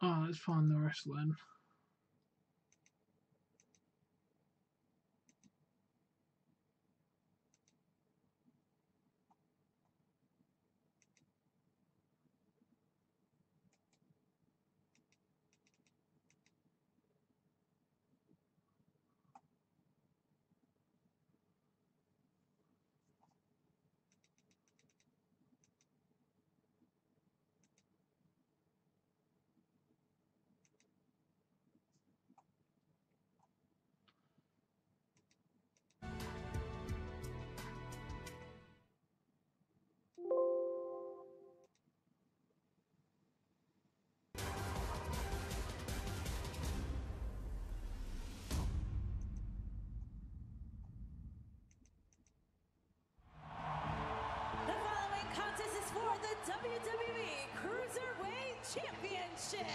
Oh, let's find the wrestling. The following contest is for the WWE Cruiserweight Championship.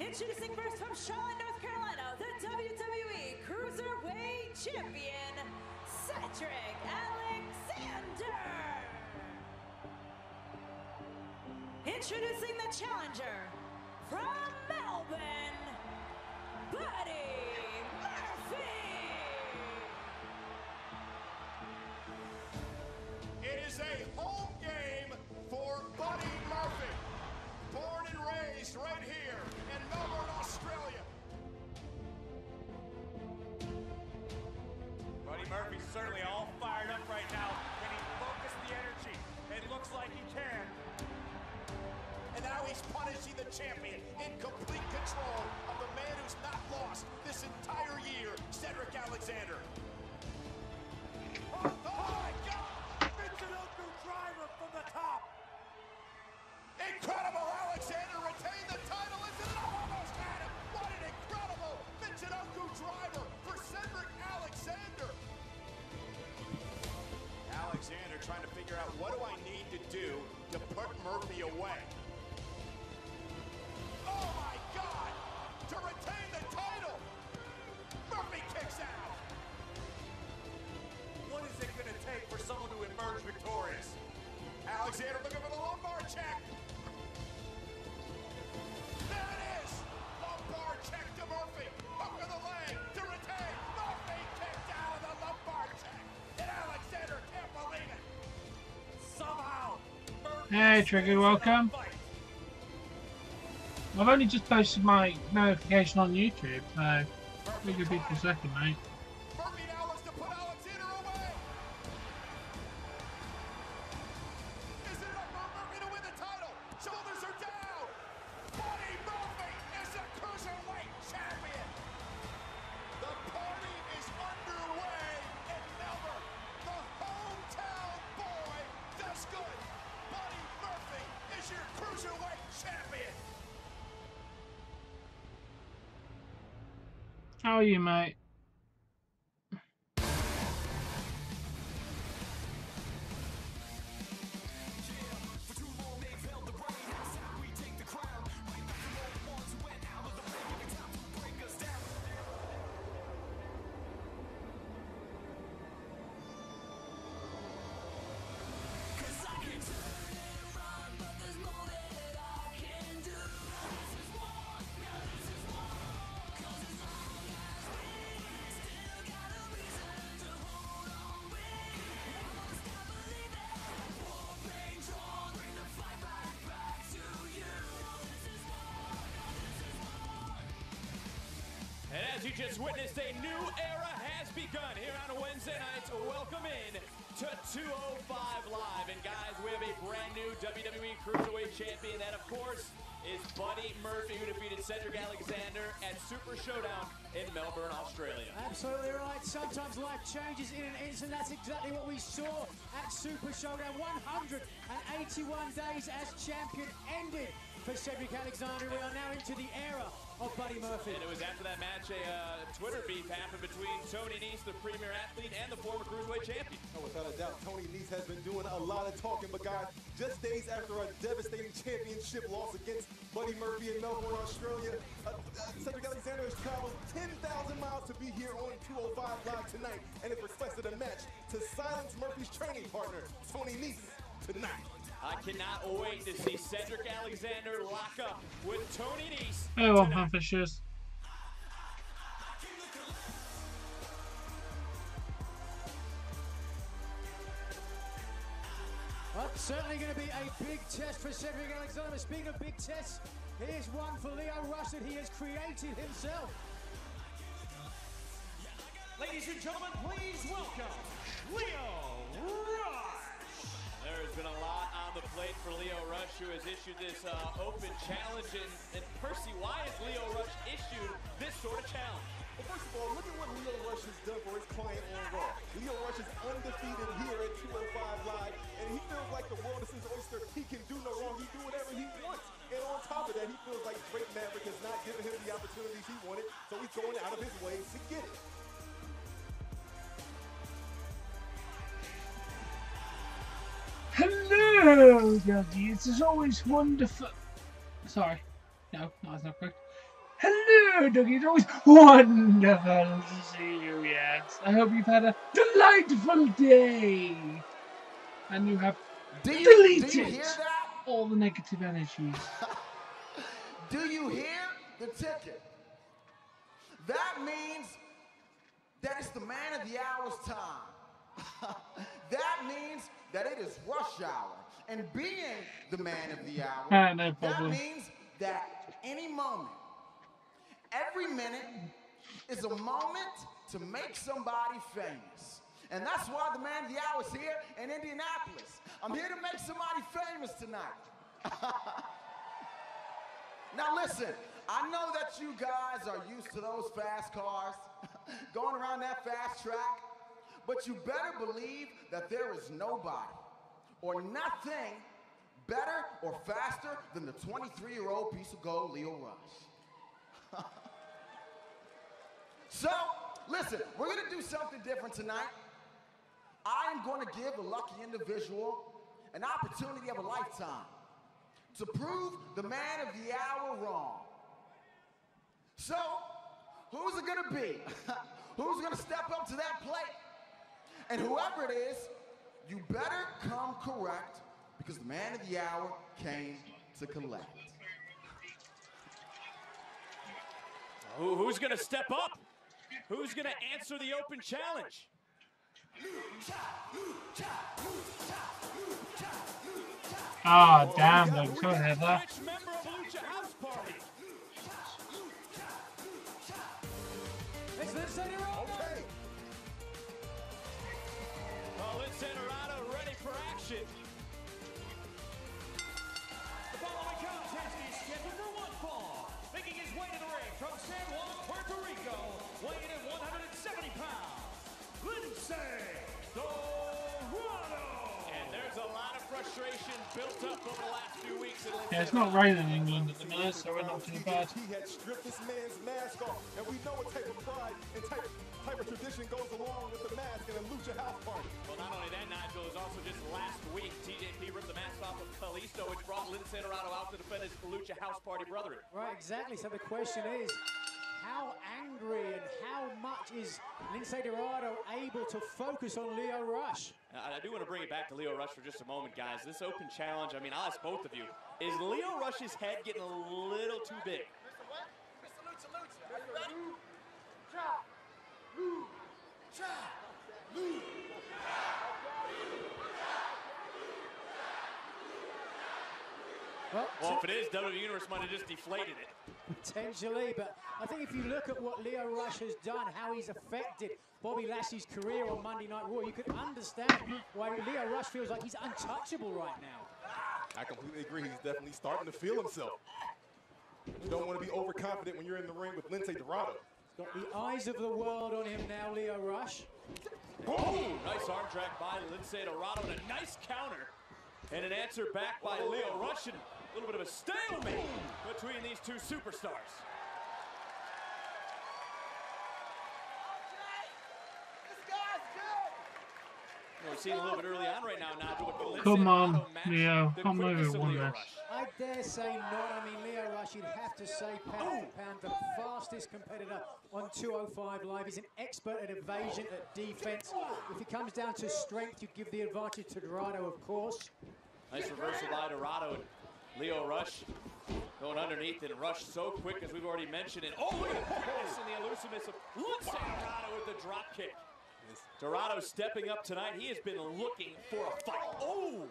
Introducing first from Charlotte, North Carolina, the WWE Cruiserweight Champion, Cedric Alexander. Introducing the challenger from Melbourne, Buddy Murphy. It is a home game for Buddy Murphy. Born and raised right here in Melbourne, Australia. Buddy Murphy's certainly all fired up right now. Can he focus the energy? It looks like he can. And now he's punishing the champion in complete control of the man who's not lost this entire year, Cedric Alexander. Oh my God! Michinoku driver from the top. Incredible! Alexander retained the title. Is it almost had him? What an incredible Michinoku driver for Cedric Alexander. Alexander trying to figure out, what do I need to do to put Murphy away? Oh my God! To retain the title! Murphy kicks out! What is it going to take for someone to emerge victorious? Alexander looking for the lumbar check! There it is! Lumbar check to Murphy! Hook of the leg to retain! Murphy kicked out of the lumbar check! And Alexander can't believe it! Somehow, Murphy Hey, Trigger, welcome. I've only just posted my notification on YouTube, so give a bit for a second, mate. Murphy now looks to put Alexander away! Is it enough for Murphy to win the title? Shoulders are down! Buddy Murphy is the Cruiserweight Champion! The party is underway in Melbourne! The hometown boy does good! Buddy Murphy is your Cruiserweight Champion! How are you, mate? And as you just witnessed, a new era has begun here on Wednesday nights. Welcome in to 205 Live. And guys, we have a brand new WWE Cruiserweight Champion. That, of course, is Buddy Murphy, who defeated Cedric Alexander at Super Showdown in Melbourne, Australia. Absolutely right. Sometimes life changes in an instant. That's exactly what we saw at Super Showdown. 181 days as champion ended for Cedric Alexander. We are now into the era of Buddy Murphy. And it was after that match a Twitter beef happened between Tony Nese, the premier athlete, and the former Cruiserweight champion. Oh, without a doubt, Tony Nese has been doing a lot of talking, but guys, just days after a devastating championship loss against Buddy Murphy in Melbourne, Australia, Cedric Alexander has traveled 10,000 miles to be here on 205 Live tonight, and has requested a match to silence Murphy's training partner, Tony Nese, tonight. I cannot wait to see Cedric Alexander lock up with Tony Nese. Oh, well, Panther Well, certainly going to be a big test for Cedric Alexander. Speaking of big tests, here's one for Lio Rush that he has created himself. Ladies and gentlemen, please welcome Lio Rush. There's been a lot on the plate for Lio Rush, who has issued this open challenge. And Percy, why has Lio Rush issued this sort of challenge? Well, first of all, look at what Lio Rush has done for his client on Raw. Lio Rush is undefeated here at 205 Live, and he feels like the world is his oyster. He can do no wrong. He do whatever he wants. And on top of that, he feels like Drake Maverick has not given him the opportunities he wanted, so he's going out of his way to get it. Hello, Dougie. It's always wonderful. Sorry. No, that's not correct. Hello, Dougie. It's always wonderful to see you, yes. I hope you've had a delightful day. And you have deleted all the negative energies. Do you hear the ticket? That means that it's the man of the hour's time. That means that it is rush hour. And being the man of the hour, No problem. that means that any moment, every minute is a moment to make somebody famous. And that's why the man of the hour is here in Indianapolis. I'm here to make somebody famous tonight. Now listen, I know that you guys are used to those fast cars, going around that fast track, but you better believe that there is nobody or nothing better or faster than the 23-year-old piece of gold, Lio Rush. So, listen, we're gonna do something different tonight. I am gonna give a lucky individual an opportunity of a lifetime to prove the man of the hour wrong. So, who's it gonna be? Who's gonna step up to that plate? And whoever it is, you better come correct, because the man of the hour came to collect. Who's gonna step up? Who's gonna answer the open challenge? Ah, damn, Dougie. Go ahead, that. Which member of Lucha House Party? It's Lince Dorado. Okay. Lince Dorado ready for action. The following contest is scheduled for one fall. Making his way to the ring from San Juan, Puerto Rico, weighing in at 170 pounds, Lince Dorado. And there's a lot of frustration built up over the last few weeks. Yeah, it's not raining in England at the minute, so we're not too bad. He had stripped this man's mask off, and we know what type of pride and type of tradition goes along with the mask in a Lucha House Party. Well, not only that, Nigel, is also just last week, TJP ripped the mask off of Kalisto, which brought Lince Dorado out to defend his Lucha House Party brethren. Right, exactly. So the question is, how angry and how much is Lince Dorado able to focus on Lio Rush? I do want to bring it back to Lio Rush for just a moment, guys. This open challenge, I mean, I'll ask both of you, is Lio Rush's head getting a little too big? Mr. what? Mr. Lucha Lucha, are you ready? Well, if it is, WWE Universe might have just deflated it. Potentially, but I think if you look at what Lio Rush has done, how he's affected Bobby Lashley's career on Monday Night Raw, you could understand why Lio Rush feels like he's untouchable right now. I completely agree. He's definitely starting to feel himself. You don't want to be overconfident when you're in the ring with Lince Dorado. Got the eyes of the world on him now, Lio Rush. Oh, nice arm drag by Lince Dorado and a nice counter. And an answer back by Lio Rush, and a little bit of a stalemate between these two superstars. We're seeing a little bit early on right now, Nigel. With the Come on, Lince Dorado match, Leo. the Come quickness over of one Lio match. Rush. I dare say not. I mean, Lio Rush, you'd have to say pound for pound, the fastest competitor on 205 Live. He's an expert at evasion, at defense. If it comes down to strength, you give the advantage to Dorado, of course. Nice reversal by Dorado and Lio Rush going underneath, and Rush so quick, as we've already mentioned. And oh, look at the quickness and the elusiveness of Lince Dorado with the drop kick. Dorado stepping up tonight. He has been looking for a fight. Oh!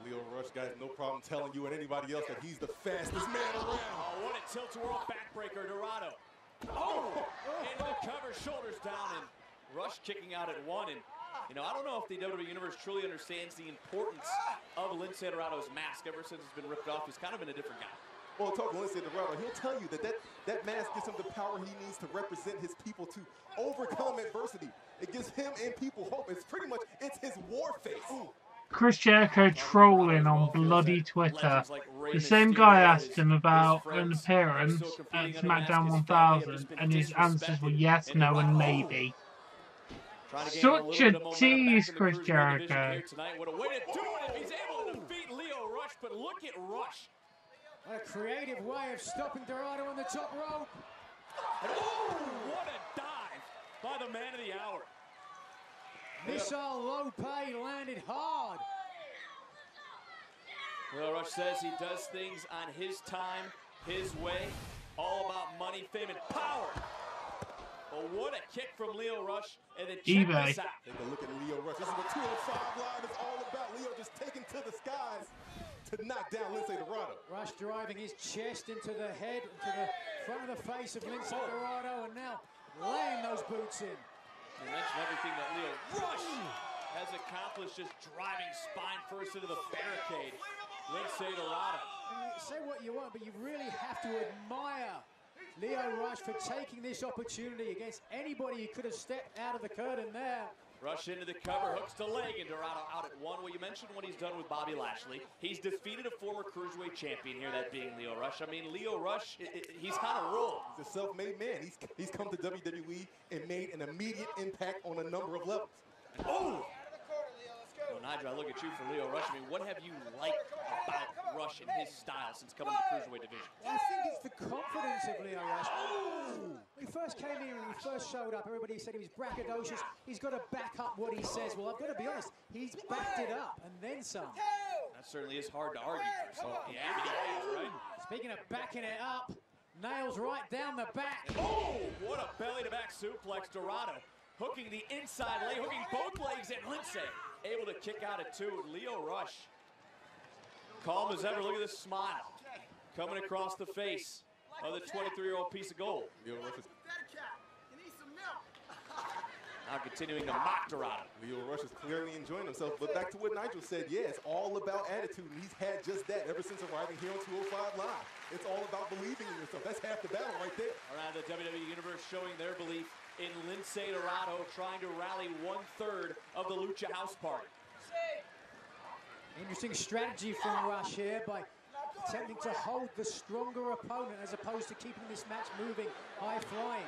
Lio Rush, guys, no problem telling you and anybody else that he's the fastest man around. Oh, what a tilt-a-whirl backbreaker, Dorado. Oh! Into the cover, shoulders down, and Rush kicking out at one. And, you know, I don't know if the WWE Universe truly understands the importance of Lince Dorado's mask. Ever since it's been ripped off, he's kind of been a different guy. Well, talking to Lince Dorado, he'll tell you that mask gives him the power he needs to represent his people, to overcome adversity. It gives him and people hope. It's pretty much, it's his war face. Ooh. Chris Jericho trolling on bloody Twitter. The same guy asked him about an appearance at SmackDown 1000, and his answers were yes, no, and maybe. Such a tease, Chris Jericho. What a way to do it if he's able to defeat Lio Rush, but look at Rush. What a creative way of stopping Dorado on the top rope. Oh, what a dive by the man of the hour. Missile Lope landed hard. Lio Rush says he does things on his time, his way, all about money, fame, and power. But what a kick from Lio Rush, and then check this out. Take a look at Lio Rush. This is what 205 Live is all about. Lio just taking to the skies to knock down Lince Dorado. Rush driving his chest into the head, into the front of the face of Lince Dorado, and now laying those boots in. You mentioned everything that Lio Rush has accomplished, just driving spine first into the barricade. Lince Dorado. Say what you want, but you really have to admire Lio Rush for taking this opportunity against anybody who could have stepped out of the curtain there. Rush into the cover, hooks to leg, and Dorado out at one. Well, you mentioned what he's done with Bobby Lashley. He's defeated a former Cruiserweight champion here, that being Lio Rush. I mean, Lio Rush, he's kind of rolled. He's a self-made man. He's come to WWE and made an immediate impact on a number of levels. Oh! Well, Nigel, I look at you for Lio Rush. I mean, what have you liked about Rush and his style since coming to the Cruiserweight division? I think it's the confidence of Lio Rush. Oh! When he first came here and he first showed up, everybody said he was braggadocious. He's got to back up what he says. Well, I've got to be honest, he's backed it up and then some. That certainly is hard to argue for. So, yeah, he is, right? Speaking of backing it up, nails right down the back. Oh! What a belly-to-back suplex, Dorado. Hooking the inside leg, hooking both legs, and Lince able to kick out at two. Lio Rush, calm as ever. Look at this smile coming across the face of the 23-year-old piece of gold. Lio Rush is now continuing to mock Dorado. Lio Rush is clearly enjoying himself, but back to what Nigel said, yeah, it's all about attitude, and he's had just that ever since arriving here on 205 Live. It's all about believing in yourself. That's half the battle right there. Around the WWE Universe showing their belief in Lince Dorado, trying to rally 1/3 of the Lucha House Party. Interesting strategy from Rush here by attempting to hold the stronger opponent as opposed to keeping this match moving, high-flying.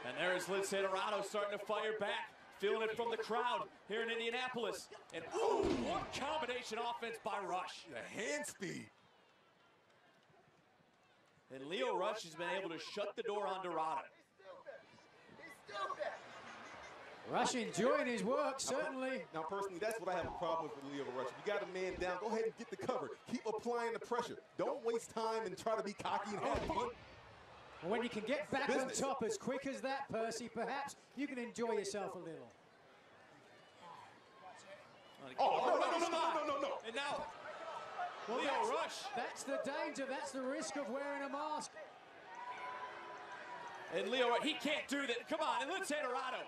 And there is Lince Dorado starting to fire back, feeling it from the crowd here in Indianapolis. And ooh, what combination offense by Rush. The hand speed. And Lio Rush has been able to shut the door on Dorado. Rush enjoying his work, certainly. Now, personally, that's what I have a problem with Lio Rush. If you got a man down, go ahead and get the cover. Keep applying the pressure. Don't waste time and try to be cocky and have fun. When you can get back on top as quick as that, Percy, perhaps you can enjoy yourself a little. Oh, no. And now, well, Lio Rush. That's the danger. That's the risk of wearing a mask. And Lio Rush, he can't do that. Come on, and Lince Dorado.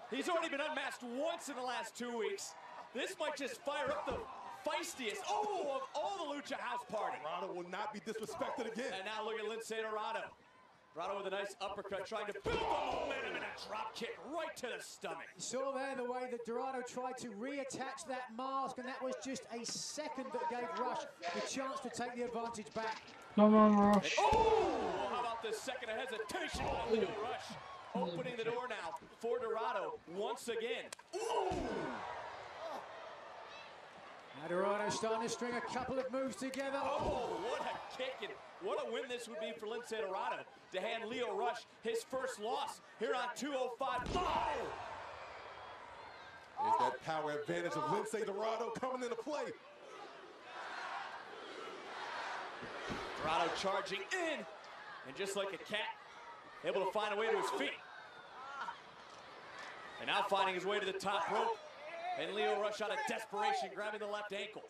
He's already been unmasked once in the last 2 weeks. This might just fire up the feistiest, of all the Lucha House Party. Dorado will not be disrespected again. And now look at Lince Dorado. Dorado with a nice uppercut, trying to build the momentum and a drop kick right to the stomach. You saw there the way that Dorado tried to reattach that mask, and that was just a second that gave Rush the chance to take the advantage back. Come on, Rush. Oh, how about this second of hesitation by Lio Rush? Opening the door now for Dorado once again. Ooh. Now Dorado starting to string a couple of moves together. Oh, what a kick, and what a win this would be for Lince Dorado to hand Lio Rush his first loss here on 205 Live. There's that power advantage of Lince Dorado coming into play. Dorado charging in, and just like a cat, able to find a way to his feet. And now finding his way to the top rope. And Lio Rush out of desperation, grabbing the left ankle.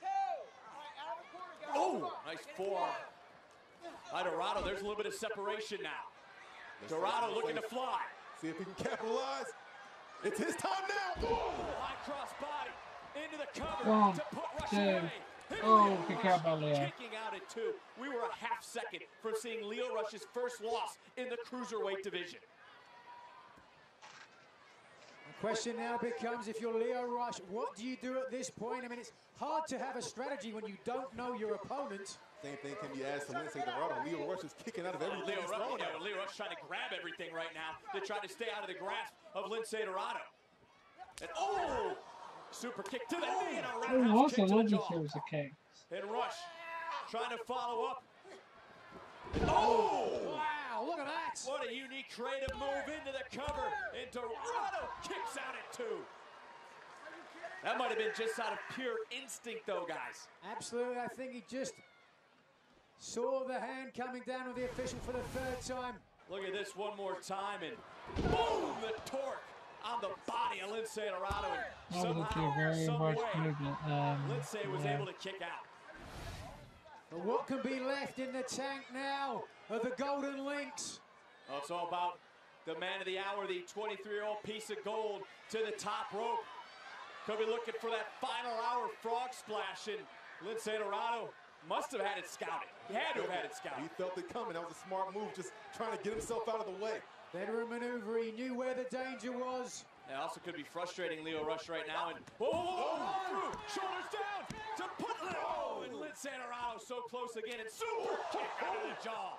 Oh, nice forearm. By Dorado, there's a little bit of separation now. Dorado looking to fly. See if he can capitalize. It's his time now. High cross body into the cover 1, to put Rush 2. away. Oh, kick out by Leo. Kicking out at 2. We were a half second from seeing Lio Rush's first loss in the cruiserweight division. The question now becomes, if you're Lio Rush, what do you do at this point? I mean, it's hard to have a strategy when you don't know your opponent. Same thing can be asked to Lince Dorado. Lio Rush is kicking out of everything he's throwing at him. Lio Rush trying to grab everything right now to try to stay out of the grasp of Lince Dorado. And super kick to the knee and a Oh, roundhouse what a kick to the lovely jaw. series of kicks. And Rush trying to follow up. Wow, look at that. What a unique creative move into the cover. And Dorado kicks out at 2. That might have been just out of pure instinct though, guys. Absolutely, I think he just saw the hand coming down with the official for the 3rd time. Look at this one more time and boom, the torque on the body of Lince Dorado. And That was somehow, a very some much way, movement. Lince was able to kick out. But what can be left in the tank now of the Golden Links? Well, it's all about the man of the hour, the 23-year-old piece of gold to the top rope. Could be looking for that final hour frog splash, and Lince Dorado must have had it scouted. He had to have had it scouted. He felt it coming. That was a smart move, just trying to get himself out of the way. Veteran maneuver, he knew where the danger was. It also could be frustrating Lio Rush right now. And through, shoulders down to put and Lince Dorado so close again, and super kick out of the jaw.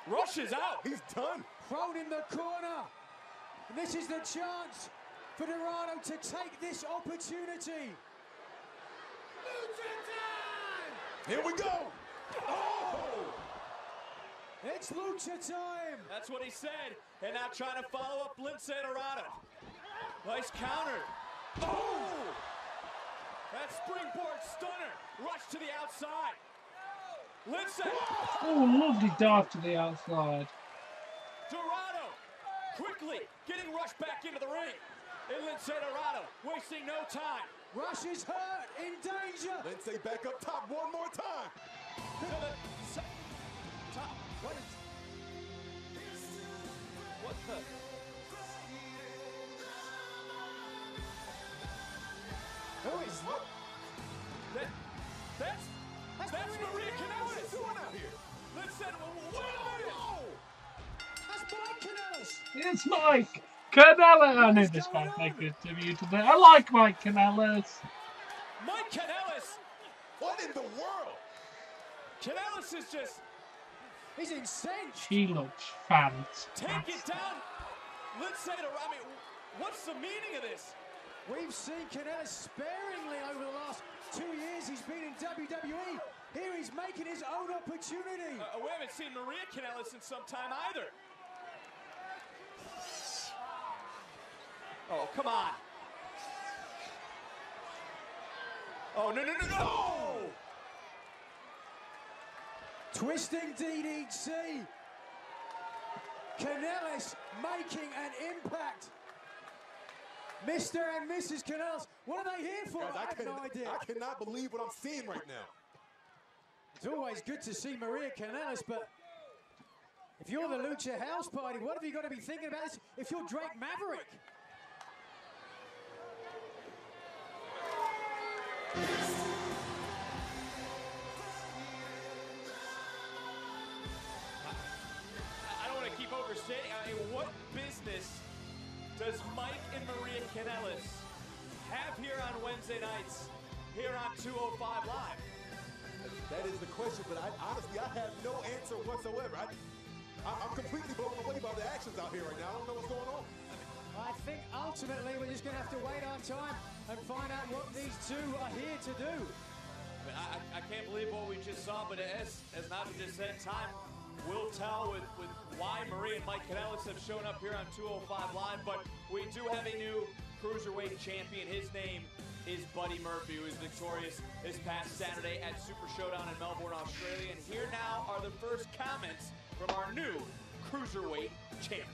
Rush is out. He's done. Thrown in the corner. And this is the chance for Dorado to take this opportunity. Here we go. It's Lucha time. That's what he said. And now trying to follow up Lince Dorado. Nice counter. That springboard stunner. Rush to the outside. Lince. Oh, lovely dive to the outside. Dorado quickly getting Rush back into the ring. And Lince Dorado wasting no time. Rush is hurt, in danger. Lince back up top one more time. To the top. What the? Who is that? That's Maria Kanellis. What are you doing out here? Let's set wait a minute. That's Mike Kanellis. It's Mike Kanellis. I knew this might make good debut today. I like Mike Kanellis. Mike Kanellis. What in the world? Kanellis is just. He's incensed. He looks fantastic. Take it down. Let's say it. I mean, what's the meaning of this? We've seen Kanellis sparingly over the last 2 years he's been in WWE. Here he's making his own opportunity. We haven't seen Maria Kanellis in some time either. Oh, come on. Oh, no. Twisting DDT. Kanellis making an impact. Mr. and Mrs. Kanellis, what are they here for? Guys, I have no idea. I cannot believe what I'm seeing right now. It's always good to see Maria Kanellis, but if you're the Lucha House Party, what have you got to be thinking about this? If you're Drake Maverick. I don't want to keep overstating. I mean, what business does Mike and Maria Kanellis have here on Wednesday nights, here on 205 Live? That is the question, but honestly, I have no answer whatsoever. I'm completely blown away by the actions out here right now. I don't know what's going on. I think ultimately we're just going to have to wait our time and find out what these two are here to do. I mean, I can't believe what we just saw, but as Nigel just said, time will tell with why Maria and Mike Kanellis have shown up here on 205 Live, but we do have a new Cruiserweight Champion. His name is Buddy Murphy, who was victorious this past Saturday at Super Showdown in Melbourne, Australia. And here now are the first comments from our new Cruiserweight Champion.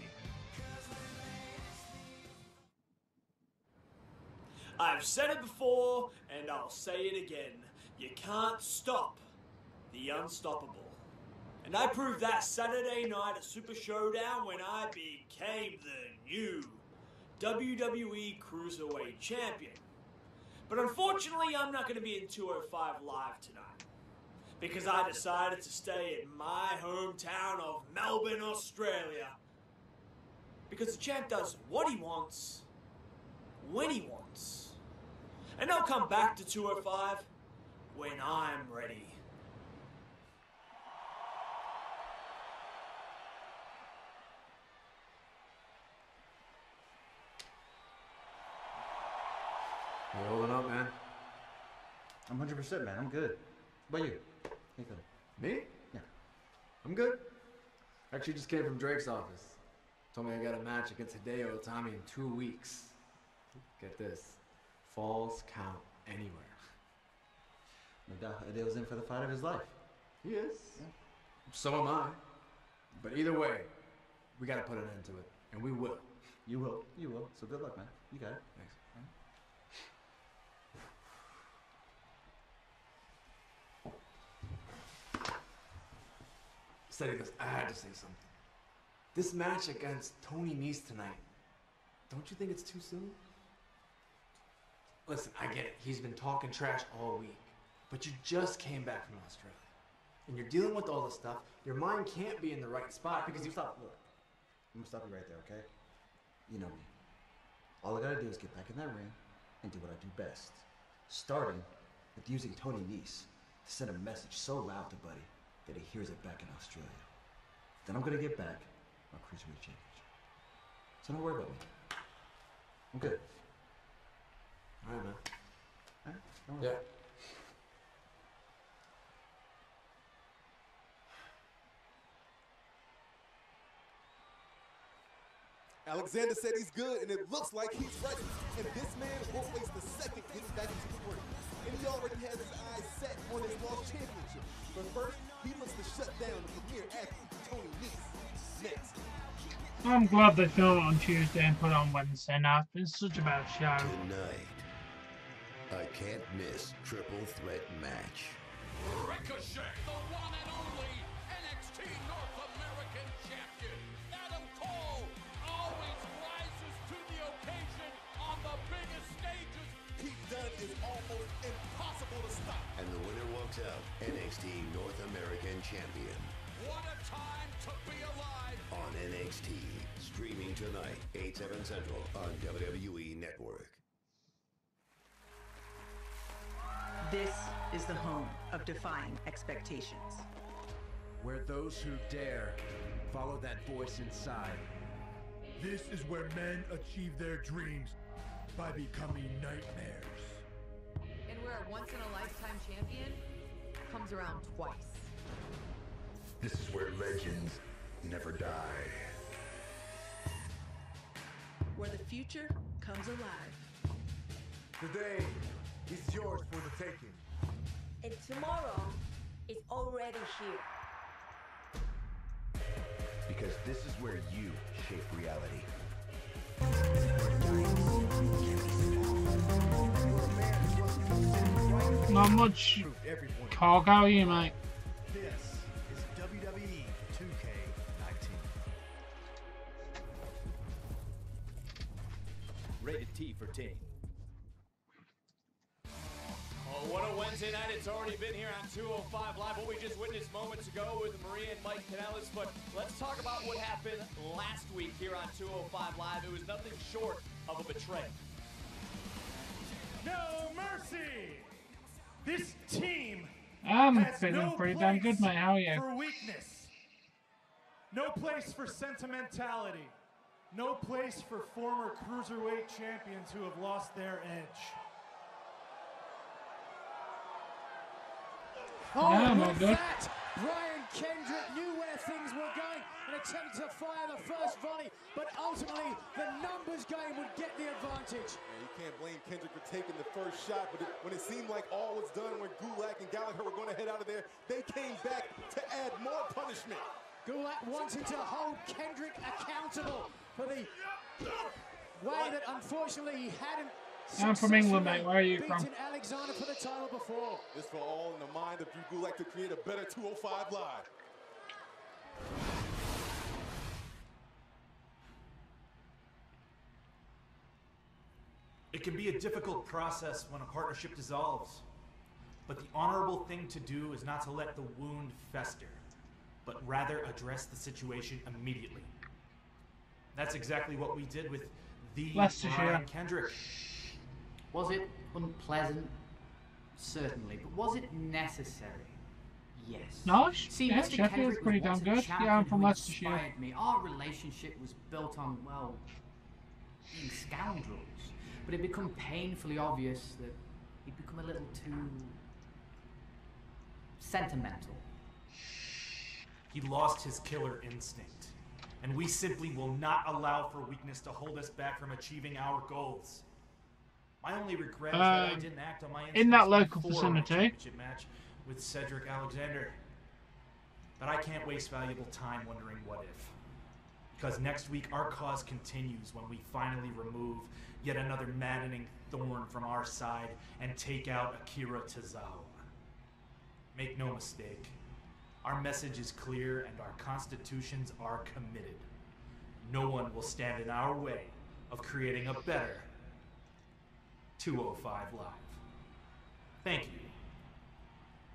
I've said it before, and I'll say it again. You can't stop the unstoppable. And I proved that Saturday night at Super Showdown when I became the new WWE Cruiserweight Champion. But unfortunately, I'm not going to be in 205 Live tonight, because I decided to stay in my hometown of Melbourne, Australia. Because the champ does what he wants, when he wants. And I'll come back to 205 when I'm ready. You holding up, man? I'm 100%, man. I'm good. What about you? How you feeling? Me? Yeah. I'm good. Actually just came from Drake's office. Told me I got a match against Hideo Itami in 2 weeks. Get this. Falls count anywhere. No doubt Hideo's in for the fight of his life. He is. Yeah. So am I. But either way, we gotta put an end to it. And we will. You will. You will. So good luck, man. You got it. Thanks. Steady this. I had to say something. This match against Tony Nese tonight, don't you think it's too soon? Listen, I get it. He's been talking trash all week. But you just came back from Australia. And you're dealing with all this stuff. Your mind can't be in the right spot because you... Stop. Look. I'm gonna stop you right there, okay? You know me. All I gotta do is get back in that ring and do what I do best. Starting with using Tony Nese to send a message so loud to Buddy that he hears it back in Australia. Then I'm gonna get back my Cruiserweight Championship. So don't worry about me. I'm good. All right, man. All right? Don't worry. Yeah. Alexander said he's good, and it looks like he's ready. And this man won't waste a second getting back into the ring. And he already has his eyes set on his Lost Championship. But first, he looks to shut down the premier athlete, Tony Nese. Next. I'm glad they filmed it on Tuesday and put it on Wednesday now. It's been such a bad show. Tonight, a can't miss triple threat match. Ricochet, the one and only NXT North American champion. Adam Cole always rises to the occasion on the biggest stages. Pete Dunne is almost impossible to stop. And the winner walks out NXT North American champion. What a time to be alive. On NXT, streaming tonight, 8/7 Central on WWE Network. This is the home of defying expectations. Where those who dare follow that voice inside. This is where men achieve their dreams by becoming nightmares. And where a once-in-a-lifetime champion comes around twice. This is where legends never die. Where the future comes alive. Today is yours for the taking. And tomorrow is already here. Because this is where you shape reality. Not much cargo, you mate. This is WWE 2K19. Rated T for teen. Oh, what a Wednesday night it's already been here on 205 Live. What we just witnessed moments ago with Maria and Mike Kanellis. But let's talk about what happened last week here on 205 Live. It was nothing short of a betrayal. No mercy! This team I'm has feeling no pretty damn good, mate. How are you? for weakness. No place for sentimentality. No place for former Cruiserweight champions who have lost their edge. Yeah, I'm all with good. that, Brian Kendrick knew where things were going and attempted to fire the first volley, but ultimately the numbers game would get the advantage. Yeah, you can't blame Kendrick for taking the first shot, but when it seemed like all was done, when Gulak and Gallagher were going to head out of there, they came back to add more punishment. Gulak wanted to hold Kendrick accountable for the way that unfortunately he hadn't I'm from England, mate. Where are you from? beaten Alexander for the title before. This for all in the mind of Drew Gulak to create a better 205 Live. It can be a difficult process when a partnership dissolves, but the honorable thing to do is not to let the wound fester, but rather address the situation immediately. That's exactly what we did with the Brian Kendrick. Was it unpleasant? Certainly, but was it necessary? Yes. No, See, yeah, Mr. Sheffield's Kendrick pretty was damn once a good. champion Yeah, I'm from who Leicestershire. inspired me. Our relationship was built on, well, being scoundrels, but it became painfully obvious that he'd become a little too sentimental. He lost his killer instinct, and we simply will not allow for weakness to hold us back from achieving our goals. My only regret is that I didn't act on my instincts in that local before my vicinity. championship match with Cedric Alexander. But I can't waste valuable time wondering what if. Because next week our cause continues when we finally remove yet another maddening thorn from our side and take out Akira Tozawa. Make no mistake, our message is clear and our constitutions are committed. No one will stand in our way of creating a better 205 Live. Thank you.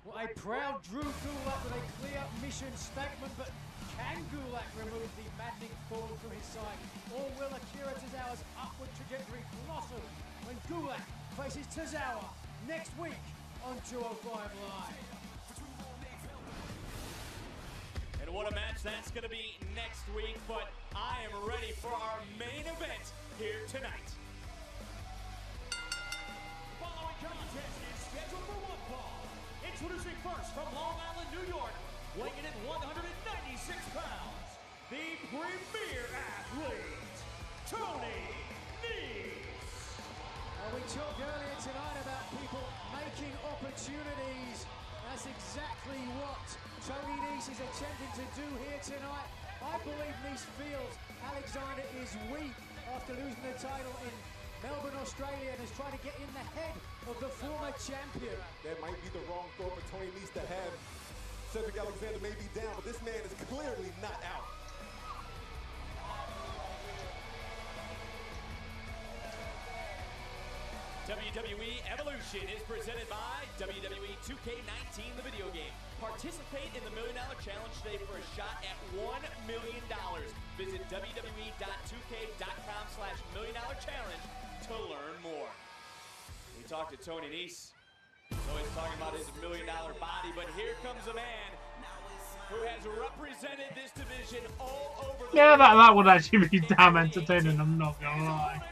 Well, a proud Drew Gulak with a clear mission statement, but can Gulak remove the maddening thorn from his side? Or will Akira Tozawa's upward trajectory blossom when Gulak faces Tozawa next week on 205 Live? And what a match that's going to be next week, but I am ready for our main event here tonight. The following contest is scheduled for one fall. Introducing first from Long Island, New York, weighing in at 196 pounds, the premier athlete, Tony Nese. We talked earlier tonight about people making opportunities. That's exactly what Tony Nese is attempting to do here tonight. I believe Nese feels Alexander is weak after losing the title in Melbourne, Australia, and is trying to get in the head of the former champion. That might be the wrong thought for Tony Nese to have. Cedric Alexander may be down, but this man is clearly not out. WWE Evolution is presented by WWE 2K19, the video game. Participate in the $1 Million Challenge today for a shot at $1 million. Visit WWE.2K.com/$1 million challenge to learn more. We talked to Tony Nese. He's always talking about his $1 million body, but here comes a man who has represented this division all over the Yeah, world. that would actually be damn entertaining, I'm not gonna lie.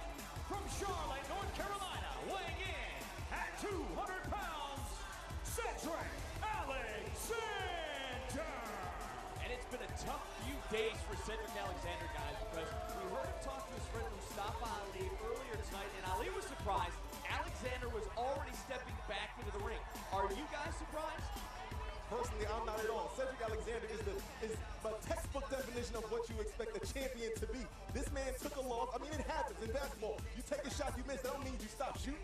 From Charlotte, North Carolina, weighing in at 200 pounds, Cedric Alexander. And it's been a tough few days for Cedric Alexander, guys, because we heard him talk to his friend Mustafa Ali earlier tonight, and Ali was surprised. Alexander was already stepping back into the ring. Are you guys surprised? Personally, I'm not at all. Cedric Alexander is a textbook definition of what you expect a champion to be. This man took a loss. I mean, it happens in basketball. You take a shot, you miss. That don't mean you stop shooting.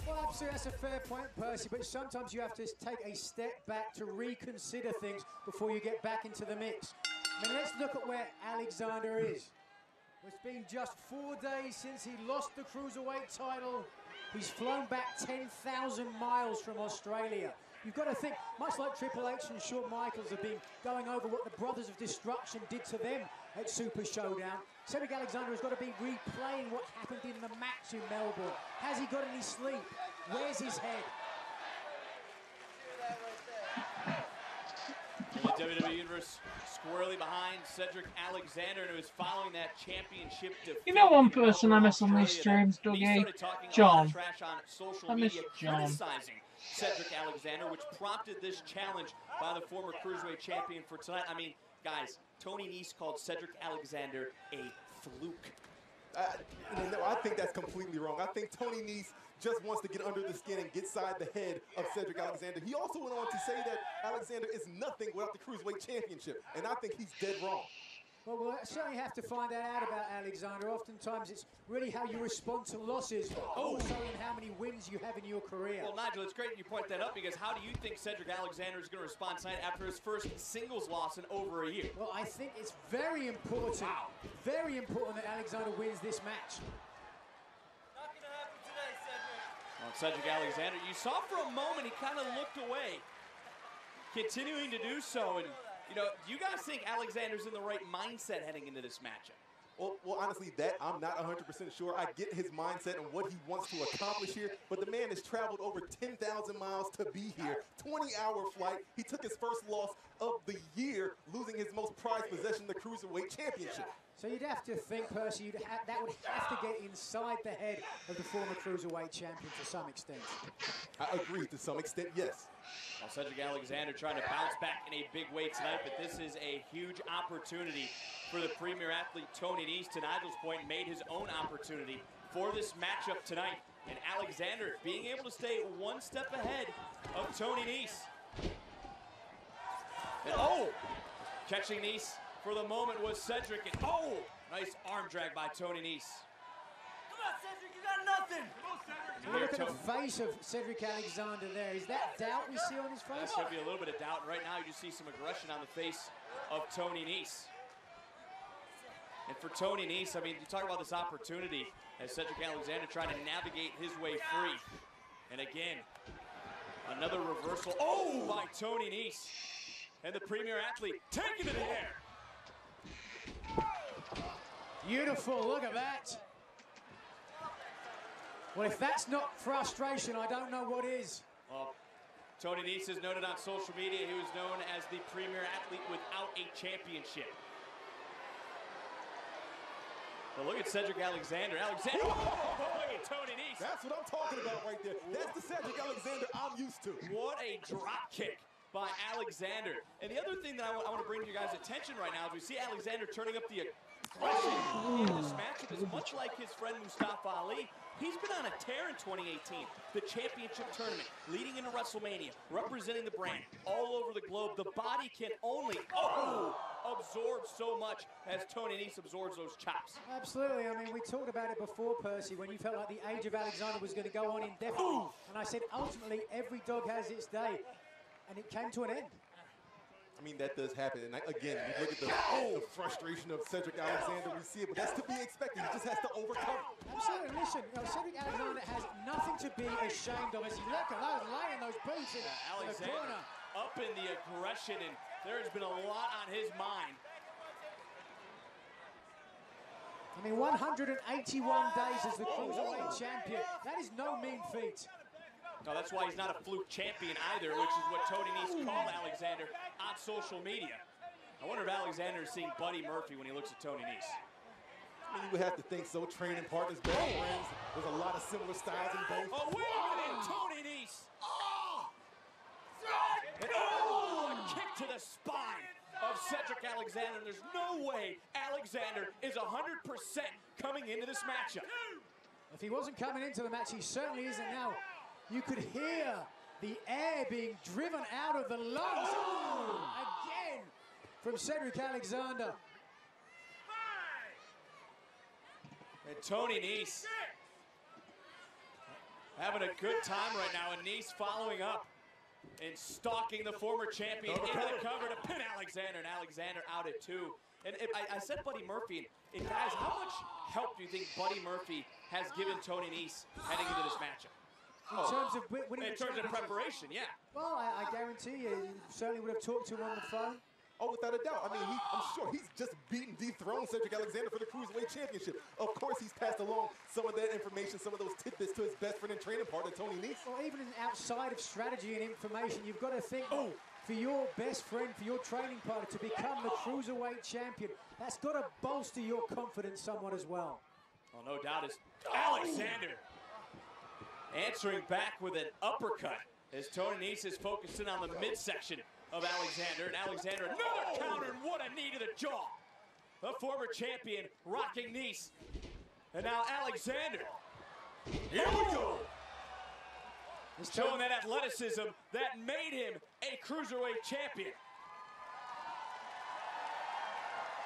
Well, absolutely, that's a fair point, Percy, but sometimes you have to take a step back to reconsider things before you get back into the mix. I mean, let's look at where Alexander is. It's been just 4 days since he lost the Cruiserweight title. He's flown back 10,000 miles from Australia. You've got to think, much like Triple H and Shawn Michaels have been going over what the Brothers of Destruction did to them at Super Showdown, Cedric Alexander has got to be replaying what happened in the match in Melbourne. Has he got any sleep? Where's his head? In the WWE Universe, squarely behind Cedric Alexander, who is following that championship defeat. You know one person I miss on these streams, Dougie? John. I miss John. Criticizing Cedric Alexander, which prompted this challenge by the former Cruiserweight champion for tonight. I mean, guys, Tony Nese called Cedric Alexander a fluke. No, I think that's completely wrong. I think Tony Nese just wants to get under the skin and get inside the head of Cedric Alexander. He also went on to say that Alexander is nothing without the Cruiserweight Championship, and I think he's dead wrong. Well, we'll certainly have to find that out about Alexander. Oftentimes, it's really how you respond to losses, also in how many wins you have in your career. Well, Nigel, it's great you point that up, because how do you think Cedric Alexander is going to respond tonight after his first singles loss in over a year? Well, I think it's very important, very important that Alexander wins this match. Well, Cedric Alexander, you saw for a moment he kind of looked away, continuing to do so. And, you know, do you guys think Alexander's in the right mindset heading into this matchup? Well, honestly, that I'm not 100% sure. I get his mindset and what he wants to accomplish here, but the man has traveled over 10,000 miles to be here. 20-hour flight. He took his first loss of the year, losing his most prized possession, the Cruiserweight Championship. So you'd have to think, Percy, that would have to get inside the head of the former Cruiserweight champion to some extent. I agree, to some extent, yes. Well, Cedric Alexander trying to bounce back in a big way tonight, but this is a huge opportunity for the premier athlete Tony Nese. To Nigel's point, made his own opportunity for this matchup tonight. And Alexander being able to stay one step ahead of Tony Nese. And catching Nese for the moment was Cedric. And nice arm drag by Tony Nese. Come on, Cedric, you got nothing. Come on, Cedric. Look at the face of Cedric Alexander there. Is that doubt we see on his face? There should be a little bit of doubt. Right now, you just see some aggression on the face of Tony Nese. And for Tony Nese, I mean, you talk about this opportunity as Cedric Alexander trying to navigate his way free. And again, another reversal. By Tony Nese. And the premier athlete taking it in the air. Beautiful, look at that. Well, if that's not frustration, I don't know what is. Well, Tony Nese is noted on social media. He was known as the premier athlete without a championship. But look at Cedric Alexander. Look at Tony Nese. That's what I'm talking about right there. That's the Cedric Alexander I'm used to. What a drop kick by Alexander. And the other thing that I want to bring to your guys' attention right now is we see Alexander turning up the aggression in this matchup is much like his friend Mustafa Ali. He's been on a tear in 2018. The championship tournament, leading into WrestleMania, representing the brand all over the globe. The body can only absorb so much as Tony Nese absorbs those chops. Absolutely. I mean, we talked about it before, Percy, when you felt like the age of Alexander was going to go on indefinitely. And I said, ultimately, every dog has its day. And it came to an end. I mean, that does happen. And again, we look at the frustration of Cedric Alexander. We see it, but that's to be expected. He just has to overcome it. Absolutely. Listen, Cedric Alexander has nothing to be ashamed of. As he look at those laying those boots in the corner. Up in the aggression, and there has been a lot on his mind. I mean, 181 days as the Cruiserweight champion. That is no mean feat. No, that's why he's not a fluke champion either, which is what Tony Nese called Alexander on social media. I wonder if Alexander is seeing Buddy Murphy when he looks at Tony Nese. I mean, you would have to think so. Training partners, best friends. There's a lot of similar styles in both. Wait a minute, Tony Nese. A kick to the spine of Cedric Alexander. There's no way Alexander is 100% coming into this matchup. If he wasn't coming into the match, he certainly isn't now. You could hear the air being driven out of the lungs. Again from Cedric Alexander. And Tony Nese having a good time right now, and Nese following up and stalking the former champion into the cover to pin Alexander, and Alexander out at 2. And I said Buddy Murphy, and guys, how much help do you think Buddy Murphy has given Tony Nese heading into this matchup? In terms of winning in terms of preparation, yeah. Well, I guarantee you certainly would have talked to him on the phone. Oh, without a doubt. I mean, I'm sure he's just dethroned Cedric Alexander for the Cruiserweight Championship. Of course, he's passed along some of that information, some of those tidbits to his best friend and training partner, Tony Nese. Well, even outside of strategy and information, you've got to think for your best friend, for your training partner to become the Cruiserweight Champion, that's got to bolster your confidence somewhat as well. Well, no doubt is Alexander answering back with an uppercut As Tony Nese is focusing on the midsection of Alexander, and Alexander another counter, and what a knee to the jaw. The former champion rocking Nese. And now Alexander. Here we go. Showing that athleticism that made him a cruiserweight champion.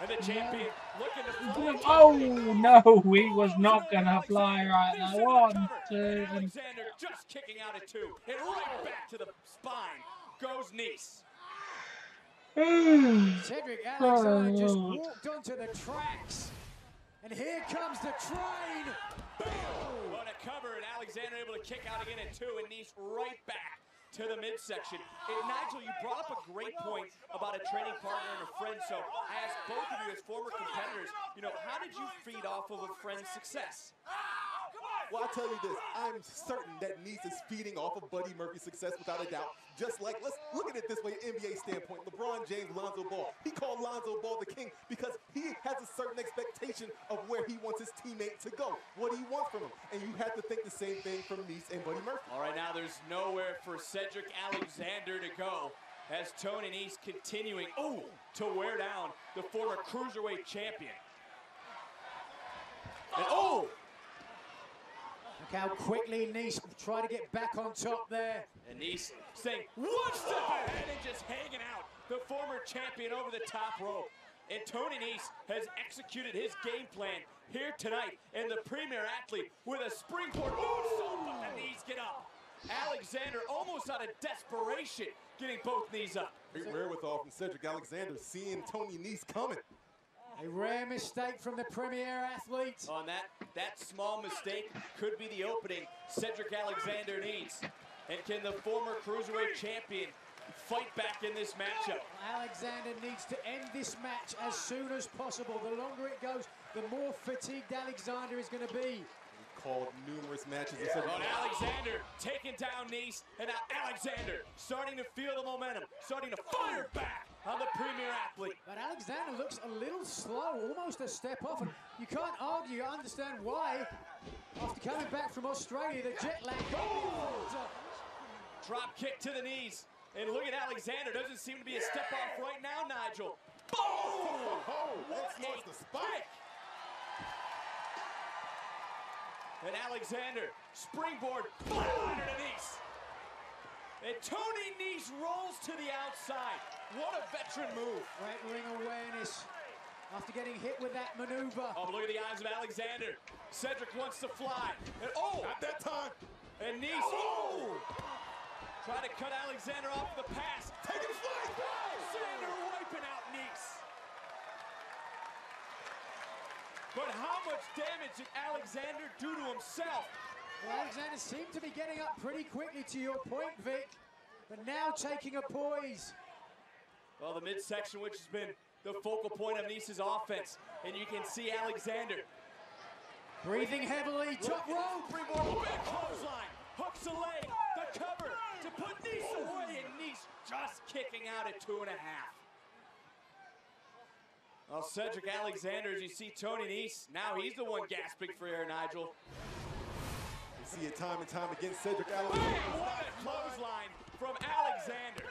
And the champion looking to fly. Oh no, he was not gonna fly right now. 1, 2, Alexander just kicking out at 2. And right back to the spine goes Nese. Cedric Alexander just walked onto the tracks. And here comes the train. Boom! On a cover, and Alexander able to kick out again at 2, and Nese right back to the midsection. And Nigel, you brought up a great point about a training partner and a friend. So I asked both of you as former competitors, how did you feed off of a friend's success? Well, I'll tell you this, I'm certain that Nese is feeding off of Buddy Murphy's success without a doubt. Just like, let's look at it this way, NBA standpoint, LeBron James, Lonzo Ball. He called Lonzo Ball the king because he has a certain expectation of where he wants his teammate to go, what he wants from him. And you have to think the same thing from Nese and Buddy Murphy. All right, now there's nowhere for Cedric Alexander to go as Tony Nese continuing, to wear down the former Cruiserweight champion. And Look how quickly Nese tried to get back on top there. And Nese saying, one step ahead and just hanging out the former champion over the top rope. And Tony Nese has executed his game plan here tonight. And the premier athlete with a springboard moonsault, but the knees get up. Alexander almost out of desperation getting both knees up. Great wherewithal from Cedric Alexander, seeing Tony Nese coming. A rare mistake from the premier athlete. On that small mistake could be the opening Cedric Alexander needs. And can the former Cruiserweight champion fight back in this matchup? Alexander needs to end this match as soon as possible. The longer it goes, the more fatigued Alexander is going to be. Called numerous matches. Alexander taking down Nese, and now Alexander starting to feel the momentum, starting to fire back on the premier athlete. But Alexander looks a little slow, almost a step off, and you can't argue, I understand why. After coming back from Australia, the jet lag. Drop kick to the knees, and look at Alexander, doesn't seem to be a step off right now, Nigel. Boom! That starts the spike. And Alexander, springboard, flatliner to Nese. And Tony Nese rolls to the outside. What a veteran move. Great ring awareness after getting hit with that maneuver. Oh, look at the eyes of Alexander. Cedric wants to fly. And not that time. And Nese, try to cut Alexander off the pass. Taking flight. Alexander wiping out Nese. But how much damage did Alexander do to himself? Well, Alexander seemed to be getting up pretty quickly, to your point, Vic, but now taking a poise. Well, the midsection, which has been the focal point of Nese's offense, and you can see Alexander breathing heavily, top rope. Springboard, big clothesline, hooks the leg, the cover to put Nese away, and Nese just kicking out at 2.5. Well, Cedric Alexander, as you see Tony Nese, now he's the one gasping for air, Nigel. We see it time and time again, Cedric Alexander. What a clothesline from Alexander.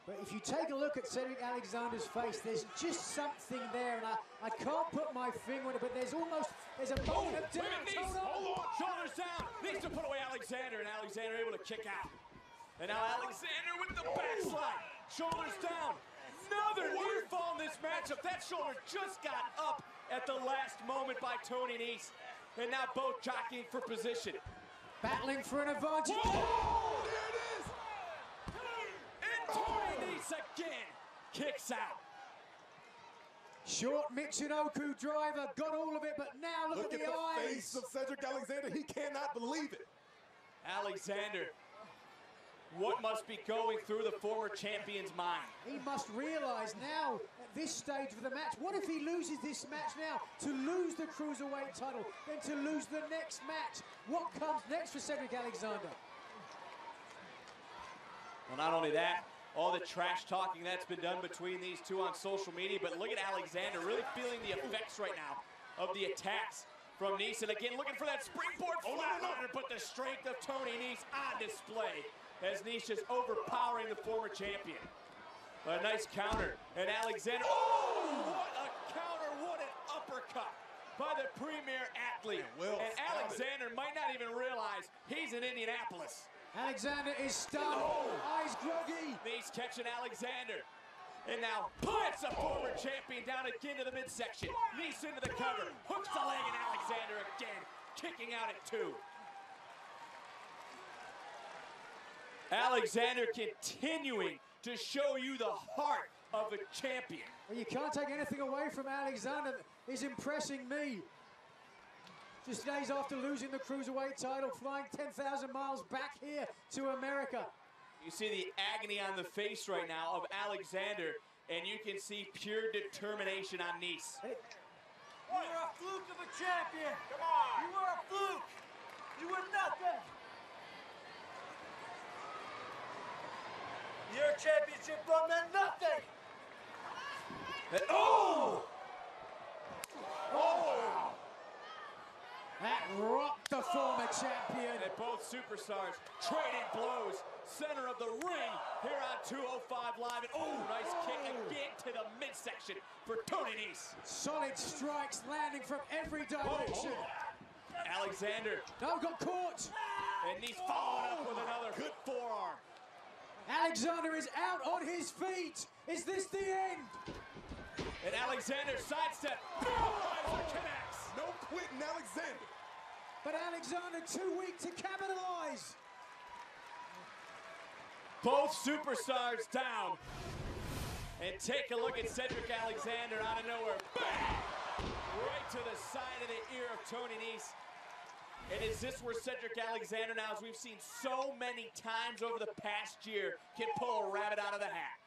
But if you take a look at Cedric Alexander's face, there's just something there, and I can't put my finger on it, but there's a moment of doubt. Hold on, shoulders down, needs to put away Alexander, and Alexander able to kick out. And now Alexander with the backslide. Shoulders down. Another near fall in this matchup. That shoulder just got up at the last moment by Tony Nese. And now both jockeying for position. Battling for an advantage. Whoa! There it is! And Tony Nese again kicks out. Short Michinoku driver, got all of it, but now look at the eyes. Face of Cedric Alexander. He cannot believe it. Alexander, what must be going through the former champion's mind? He must realize now, at this stage of the match, what if he loses this match now? To lose the Cruiserweight title, then to lose the next match. What comes next for Cedric Alexander? Well, not only that, all the trash talking that's been done between these two on social media, but look at Alexander really feeling the effects right now of the attacks from Nese, and again looking for that springboard flatliner, but the strength of Tony Nese on display as Nese just overpowering the former champion. A nice counter, and Alexander, oh, what a counter, what an uppercut by the premier athlete. And Alexander might not even realize he's in Indianapolis. Alexander is stunned, eyes groggy. Nese catching Alexander. And now plants the former champion down again to the midsection. Nese into the cover, hooks the leg, and Alexander again, kicking out at 2. Alexander continuing to show you the heart of a champion. Well, you can't take anything away from Alexander. He's impressing me. Just days after losing the Cruiserweight title, flying 10,000 miles back here to America. You see the agony on the face right now of Alexander, and you can see pure determination on Nese. You were a fluke of a champion. Come on. You were a fluke. You were nothing. Your championship run meant nothing. Oh! Oh! That rocked the former champion. And both superstars trading blows. Center of the ring here on 205 Live. And oh, nice kick again to the midsection for Tony Nese. Solid strikes landing from every direction. Alexander. No, got caught. And Nese following up with another good forearm. Alexander is out on his feet. Is this the end? And Alexander sidestep. Connects. No quitting, Alexander. But Alexander too weak to capitalize. Both superstars down. And take a look at Cedric Alexander out of nowhere. Bang! Right to the side of the ear of Tony Nese. And is this where Cedric Alexander now, as we've seen so many times over the past year, can pull a rabbit out of the hat?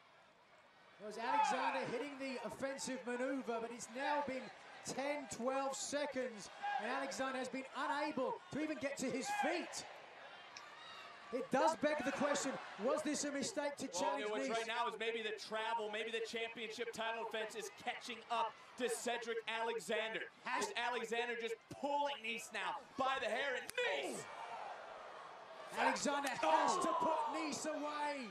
It was Alexander hitting the offensive maneuver, but it's now been 10, 12 seconds, and Alexander has been unable to even get to his feet. It does beg the question, was this a mistake to challenge Well, Nese? right now is maybe the travel, maybe the championship title defense is catching up to Cedric Alexander. Is Alexander just pulling Nese now by the hair, and Nese! Alexander has to put Nese away.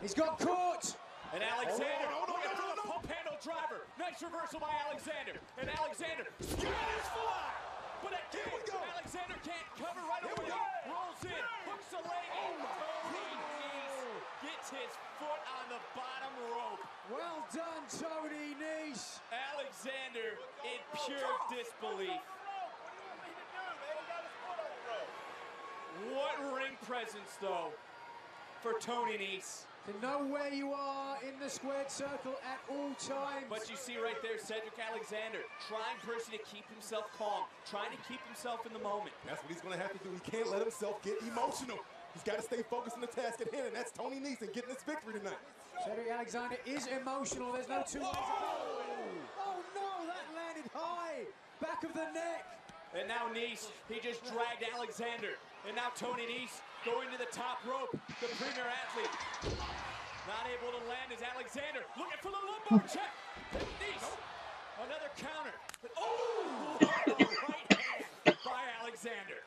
He's got caught. And Alexander, looking for the pump handle driver. Nice reversal by Alexander. And Alexander, Spanish fly! But again, Alexander can't cover right away. Rolls in, hooks the leg, and Tony Nese gets his foot on the bottom rope. Well done, Tony Nese. Alexander in pure disbelief. What ring presence, though, for Tony Nese. To know where you are in the squared circle at all times. But you see right there, Cedric Alexander trying personally to keep himself calm, trying to keep himself in the moment. That's what he's going to have to do. He can't let himself get emotional. He's got to stay focused on the task at hand, and that's Tony Nese and getting this victory tonight. Cedric Alexander is emotional. There's no two ways about it. Oh no, that landed high. Back of the neck. And now Nese, he just dragged Alexander. And now Tony Nese going to the top rope, the premier athlete. Not able to land as Alexander looking for the lumbar check. And Nese, another counter. Oh, right hand by Alexander.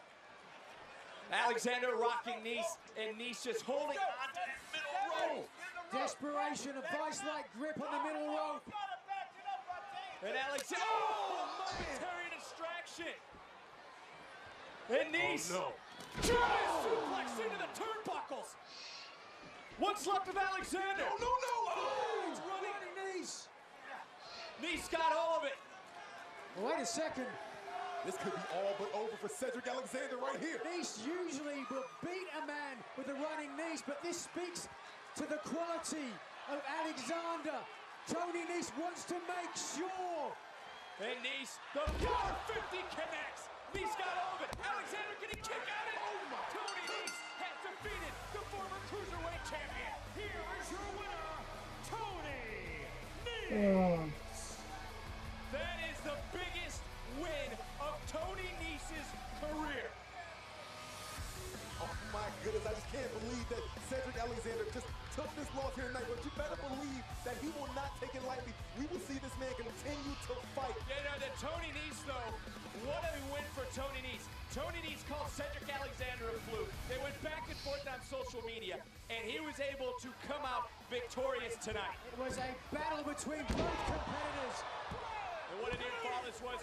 Alexander rocking Nese, and Nese just holding on to that middle rope. Desperation, a vice-like grip on the middle rope. And Alexander, momentary distraction. And Nese, giant suplex into the turnbuckles. What's left of Alexander? No. Oh, he's running Nese. Nese got all of it. Wait a second. This could be all but over for Cedric Alexander right here. Nese usually will beat a man with a running Nese, but this speaks to the quality of Alexander. Tony Nese wants to make sure. And Nese, the 450 connects. Nese got all of it. Alexander getting kicked out of it. Tony Nese has defeated the former Cruiserweight champion. Here is your winner, Tony Nese. That is the biggest win of Tony Nese's career. Oh my goodness, I just can't believe that Cedric Alexander just took this loss here tonight, but you better believe that he will not take it lightly. We will see this man continue Tony Nese, though, what a win for Tony Nese. Tony Nese called Cedric Alexander a fluke. They went back and forth on social media, and he was able to come out victorious tonight. It was a battle between both competitors. And what a near fall this was.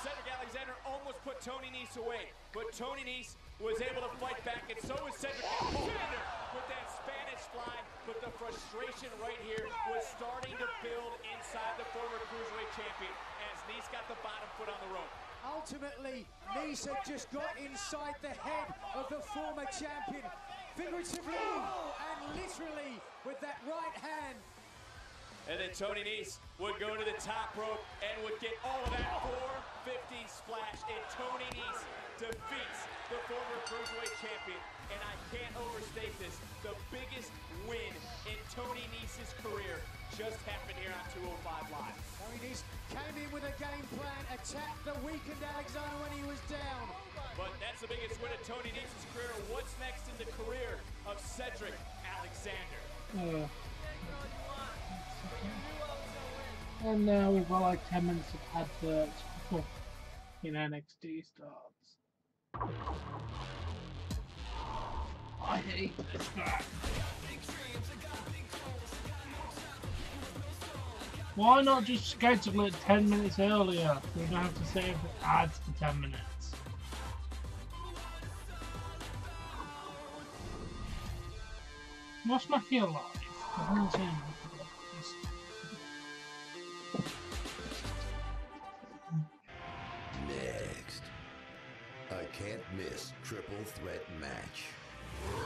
Cedric Alexander almost put Tony Nese away, but Tony Nese was able to fight back, and so was Cedric Alexander with that Spanish fly. But the frustration right here was starting to build inside the former Cruiserweight champion as Nese got the bottom foot on the rope. Ultimately, Nese had just got inside the head of the former champion, figuratively and literally with that right hand. And then Tony Nese would go to the top rope and would get all of that 450 splash. And Tony Nese defeats the former Cruiserweight champion. And I can't overstate this. The biggest win in Tony Nese's career just happened here on 205 Live. Tony Nese came in with a game plan, attacked the weakened Alexander when he was down. But that's the biggest win of Tony Nese's career. What's next in the career of Cedric Alexander? And now we've got like 10 minutes of adverts before NXT starts. I hate this guy. Why not just schedule it 10 minutes earlier? We don't have to save the ads for 10 minutes. What's my feel like? I haven't seen it. Next, a can't miss triple threat match.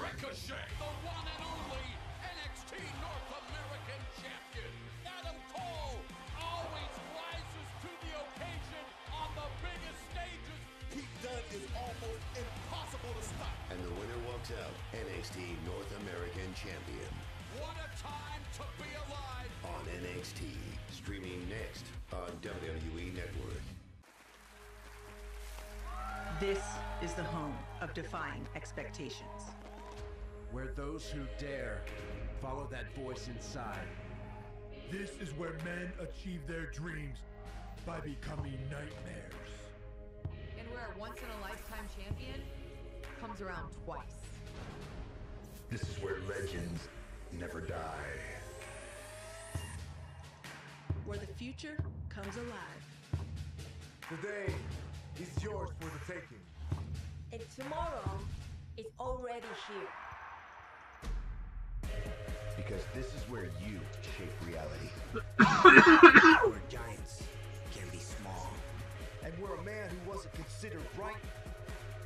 Ricochet, the one and only NXT North American champion. Adam Cole always rises to the occasion on the biggest stages. Pete Dunne is almost impossible to stop. And the winner walks out NXT North American champion. What a time to be alive. On NXT, streaming next on WWE Network. This is the home of defying expectations. Where those who dare follow that voice inside. This is where men achieve their dreams by becoming nightmares. And where a once-in-a-lifetime champion comes around twice. This is where legends never die. Where the future comes alive. Today is yours for the taking. And tomorrow is already here. Because this is where you shape reality. Where giants can be small. And where a man who wasn't considered right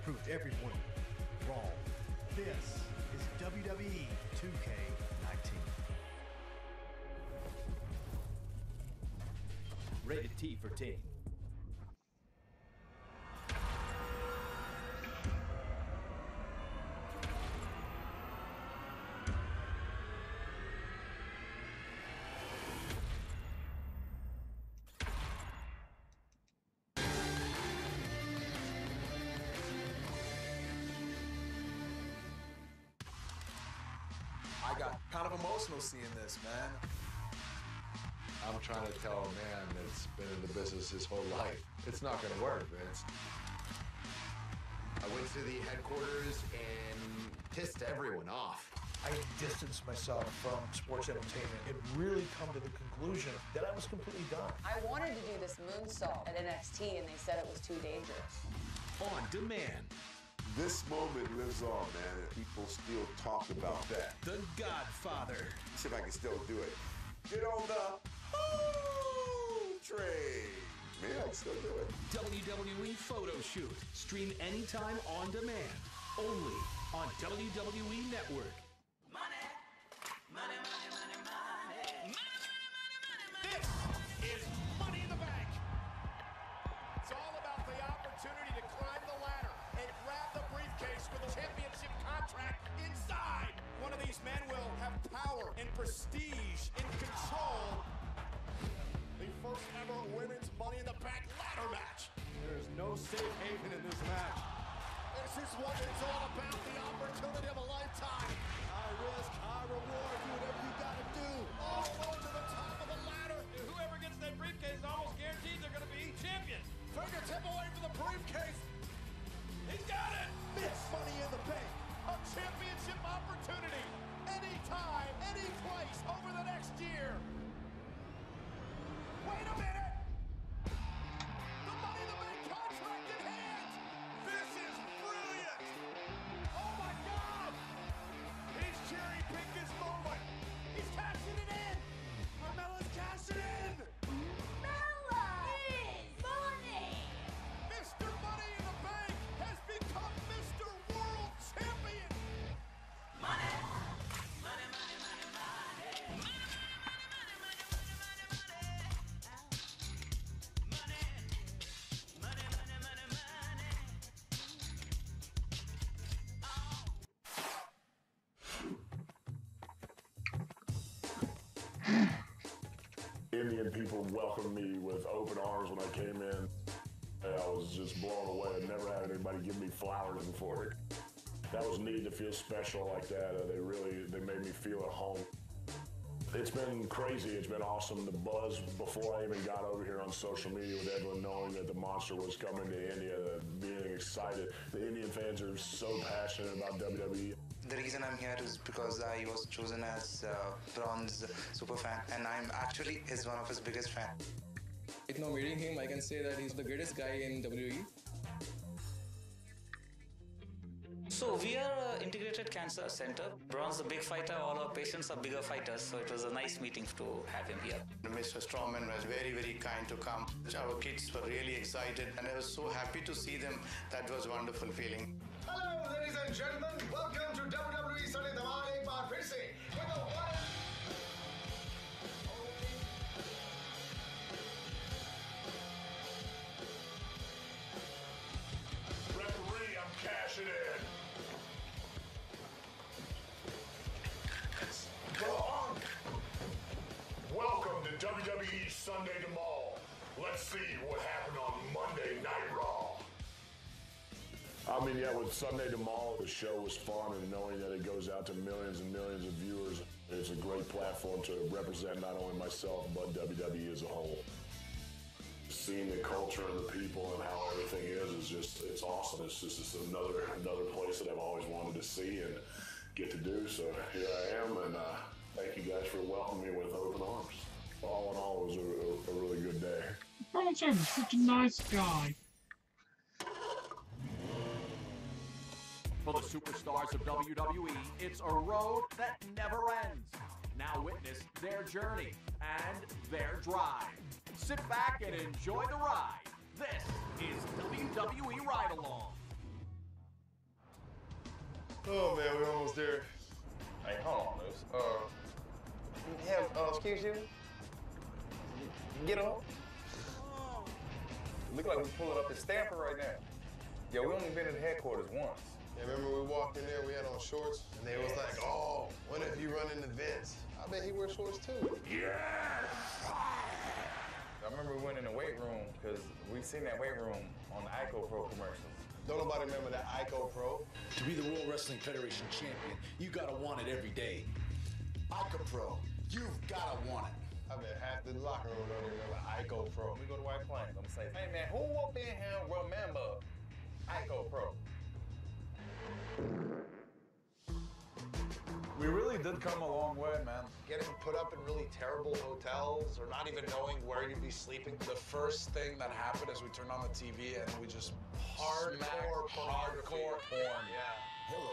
proved everyone wrong. This is WWE 2K19. Rated T for teen. I got kind of emotional seeing this, man. I'm trying to tell a man that's been in the business his whole life, it's not going to work, Vince. I went to the headquarters and pissed everyone off. I distanced myself from sports entertainment and really come to the conclusion that I was completely done. I wanted to do this moonsault at NXT and they said it was too dangerous. On demand. This moment lives on, man, and people still talk about that. The Godfather. See if I can still do it. Get on the train. Maybe I can still do it. WWE Photo Shoot. Stream anytime on demand. Only on WWE Network. This is Money in the Bank. It's all about the opportunity to climb the ladder and grab the briefcase with a championship contract inside. One of these men will have power and prestige and control. The first ever women's Money in the Bank ladder match. There's no safe haven in this match. This is what it's all about, the opportunity of a lifetime. High risk, high reward, do whatever you gotta do. All the way to the top of the ladder. Whoever gets that briefcase is almost guaranteed they're going to be champion. Indian people welcomed me with open arms when I came in. I was just blown away. I've never had anybody give me flowers before it. That was neat to feel special like that. They made me feel at home. It's been crazy. It's been awesome. The buzz before I even got over here on social media with everyone knowing that the Monster was coming to India, being excited. The Indian fans are so passionate about WWE. The reason I'm here is because I was chosen as Braun's superfan, and I'm actually one of his biggest fan. Right now, meeting him, I can say that he's the greatest guy in WWE. So we are an integrated cancer center. Braun's the big fighter. All our patients are bigger fighters. So it was a nice meeting to have him here. Mr. Strowman was very, very kind to come. Our kids were really excited, and I was so happy to see them. That was a wonderful feeling. Hello, ladies and gentlemen. Welcome to WWE Sunday Dhamal Ek Baar Phir Se. With the one. Referee, I'm cashing in. Go on. Welcome to WWE Sunday Dhamal. Let's see what happened on Monday Night Raw. I mean, yeah, with Sunday Dhamal, the show was fun, and knowing that it goes out to millions and millions of viewers, it's a great platform to represent not only myself, but WWE as a whole. Seeing the culture and the people and how everything is just, it's awesome. It's just another place that I've always wanted to see and get to do. So here I am, and thank you guys for welcoming me with open arms. All in all, it was a really good day. Braun Strowman's such a nice guy. For the superstars of WWE, it's a road that never ends. Now witness their journey and their drive. Sit back and enjoy the ride. This is WWE Ride Along. Oh man, we're almost there. Hey, hold on, Liz. Excuse you? Get up. Look like we're pulling up at Stanford right now. Yo, we only been in the headquarters once. Yeah, remember we walked in there, we had on shorts, and they was like, oh, when have you run into Vince? I bet he wears shorts too. Yeah. I remember we went in the weight room because we seen that weight room on the Ico Pro commercials. Don't nobody remember that Ico Pro? To be the World Wrestling Federation champion, you gotta want it every day. Ico Pro, you've gotta want it. I bet half the locker room don't even remember Ico Pro. When we go to White Plains, I'm gonna say, hey man, who up in here remember Ico Pro? We really did come a long way, man. Getting put up in really terrible hotels or not even knowing where you'd be sleeping. The first thing that happened is we turned on the TV and we just hardcore porn. Yeah. Hello,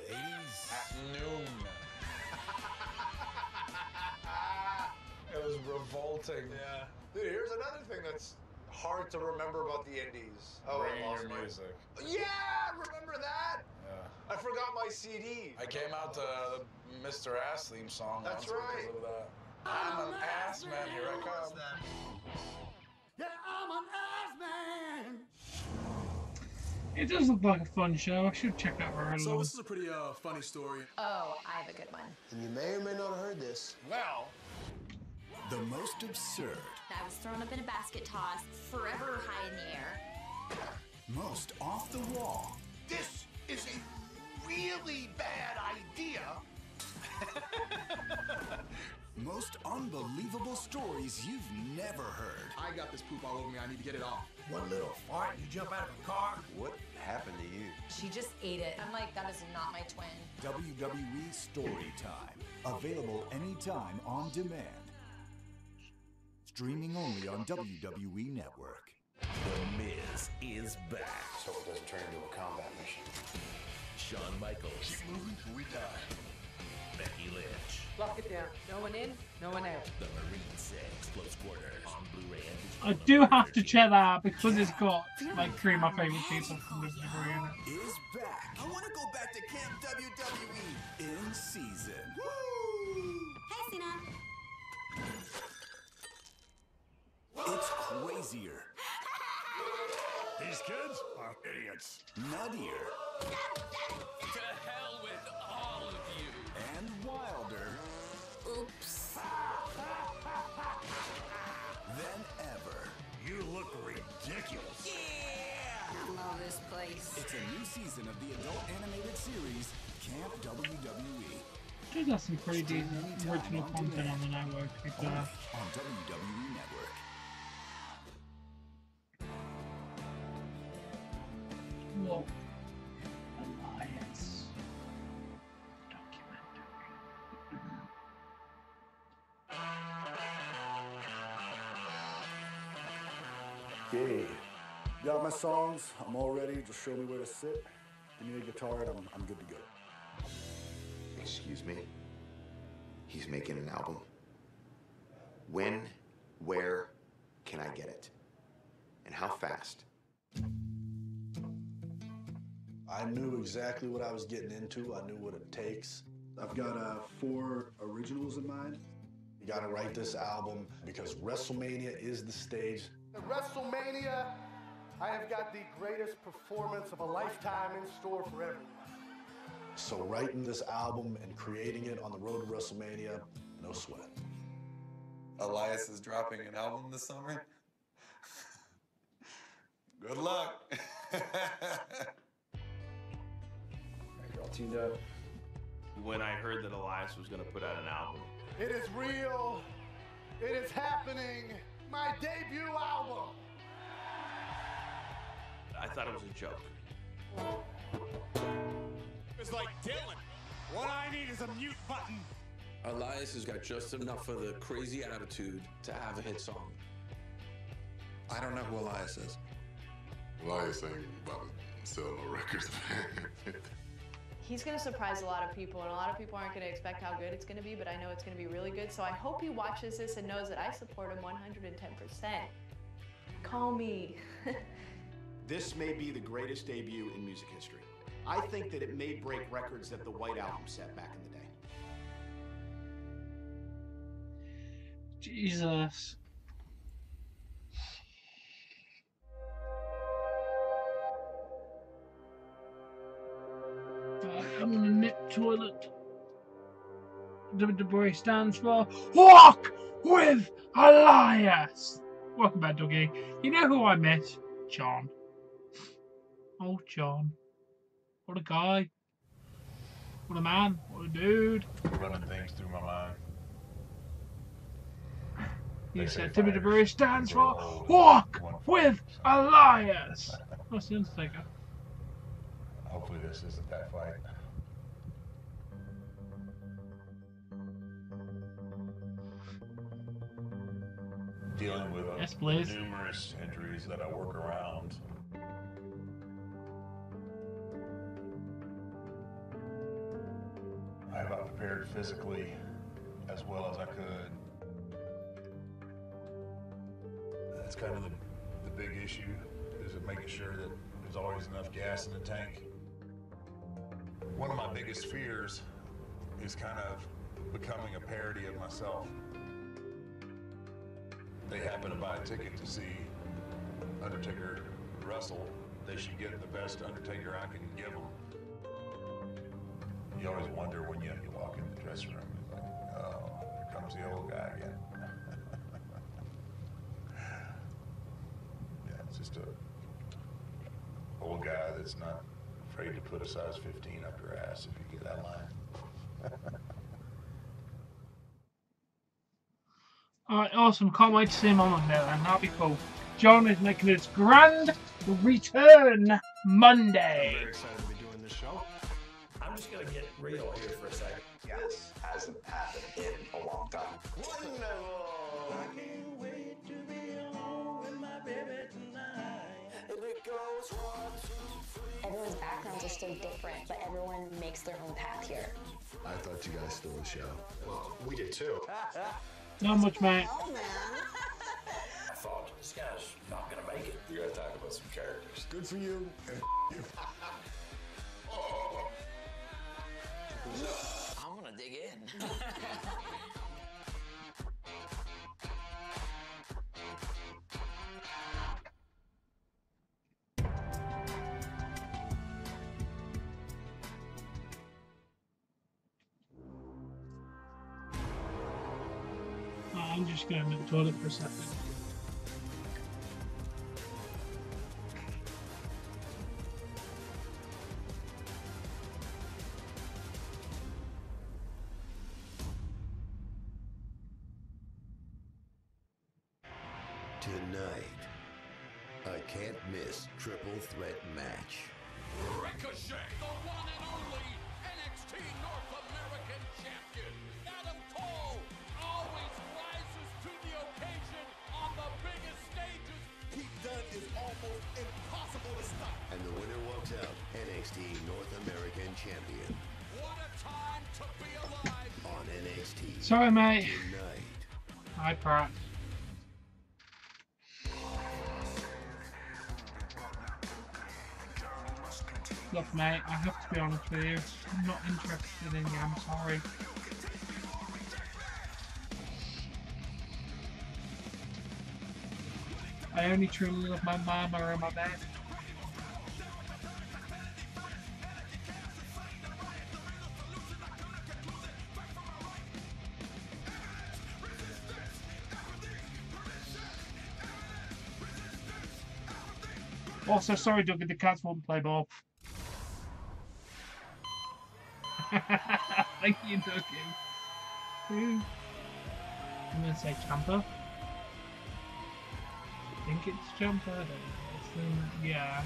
ladies. At noon. It was revolting. Yeah. Dude, here's another thing that's hard to remember about the Indies. Bringing your music. Yeah, remember that? Yeah. I forgot my CD. I came out to the Mr. Ass theme song. That's once right. Because of that. I'm an ass man. Here I come. Yeah, I'm an ass man. It does look like a fun show. I should check out Ride So Along. this is a pretty funny story. Oh, I have a good one. And you may or may not have heard this. Well, the most absurd, I was thrown up in a basket toss, forever high in the air. most off the wall, This is a really bad idea. most unbelievable stories you've never heard. I got this poop all over me. I need to get it off. One little fart, you jump out of a car. What happened to you? She just ate it. I'm like, that is not my twin. WWE Storytime. Available anytime on demand. Streaming only on WWE Network. The Miz is back. So it doesn't turn into a combat mission. Shawn Michaels. Keep moving till we die. Becky Lynch. Lock it down. No one in, no one out. The Marine 6 Close Quarters on Blu-ray and digital. I do have to check that out because it's got like three of my favourite people from this degree in it. Is back. I want to go back to Camp WWE. In season. Hey, Cena. It's crazier. These kids are idiots. Nuttier. To hell with all of you. And wilder. Oops. season of the adult animated series Camp WWE. They got some pretty decent original content on the network, to be fair. On WWE Network. Whoa. Alliance. Yeah. Got my songs. I'm all ready. Just show me where to sit. Give me a guitar and I'm good to go. Excuse me. He's making an album. When, where can I get it? And how fast? I knew exactly what I was getting into. I knew what it takes. I've got 4 originals in mind. You gotta write this album because WrestleMania is the stage. At WrestleMania, I have got the greatest performance of a lifetime in store for everyone. So writing this album and creating it on the road to WrestleMania, no sweat. Elias is dropping an album this summer. Good luck. All tuned up. When I heard that Elias was going to put out an album. It is real. It is happening. My debut album. I thought it was a joke. It's like Dylan. What I need is a mute button. Elias has got just enough of the crazy attitude to have a hit song. I don't know who Elias is. Elias ain't about to sell no records, man. He's going to surprise a lot of people, and a lot of people aren't going to expect how good it's going to be, but I know it's going to be really good. So I hope he watches this and knows that I support him 110%. Call me. This may be the greatest debut in music history. I think that it may break records that the White Album set back in the day. Jesus. I'm on a nip toilet. WWE stands for Walk with Elias. Welcome back, Dougie. You know who I miss? John. Oh, John. What a guy. What a man. What a dude. Running things through my mind. You said WWE stands for Walk with Elias. What's the Undertaker? Hopefully this isn't that fight. Dealing with yes, please. Numerous injuries that I work around. I got prepared physically as well as I could. That's kind of the big issue, is making sure that there's always enough gas in the tank. One of my biggest fears is kind of becoming a parody of myself. They happen to buy a ticket to see Undertaker wrestle, they should get the best Undertaker I can give them. You always wonder when you walk in the dressing room, like, oh, here comes the old guy again. Yeah, it's just a old guy that's not afraid to put a size 15 up your ass if you get that line. Alright, awesome. Can't wait to see him on Monday then. That'll be cool. John is making its grand return Monday. I'm very excited to be doing this show. I'm just going to get real here for a second. This hasn't happened in a long time. Wonderful! I can't wait to be home with my baby tonight. And it goes 1, 2, 3. Everyone's backgrounds are still different, but everyone makes their own path here. I thought you guys stole the show. Well, we did too. Not much, mate. I thought this guy's not going to make it. We got to talk about some characters. Good for you and you. I'm going to dig in. I'm just going to the toilet for a second. Tonight, a can't miss triple threat match. Ricochet, the one and only NXT North American champion. Adam Cole always rises to the occasion on the biggest stages. Pete Dunne is almost impossible to stop. And the winner walks out NXT North American champion. What a time to be alive. On NXT. Sorry, mate. Tonight. Hi, Pratt. Look, mate, I have to be honest with you. I'm not interested in you, I'm sorry. I only truly love my mama and my bed. Also, sorry, Dougie, the cats won't play ball. Thank you, Dougie. I'm gonna say Champa. I think it's Champa. I don't know. Yeah.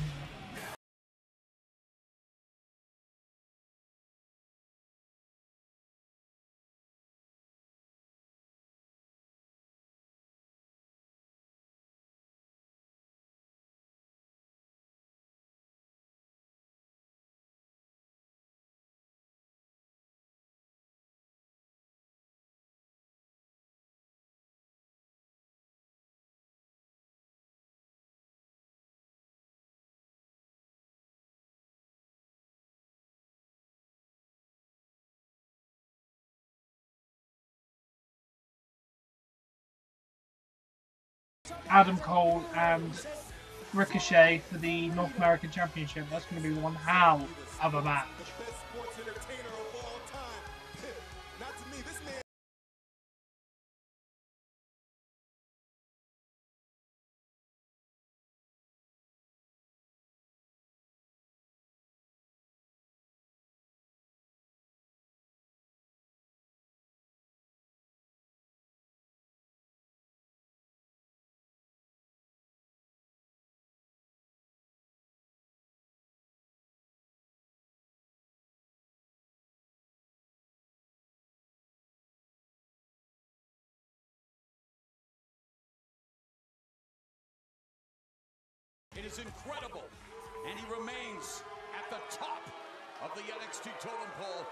Adam Cole and Ricochet for the North American Championship. That's going to be one hell of a match. It is incredible, and he remains at the top of the NXT totem pole.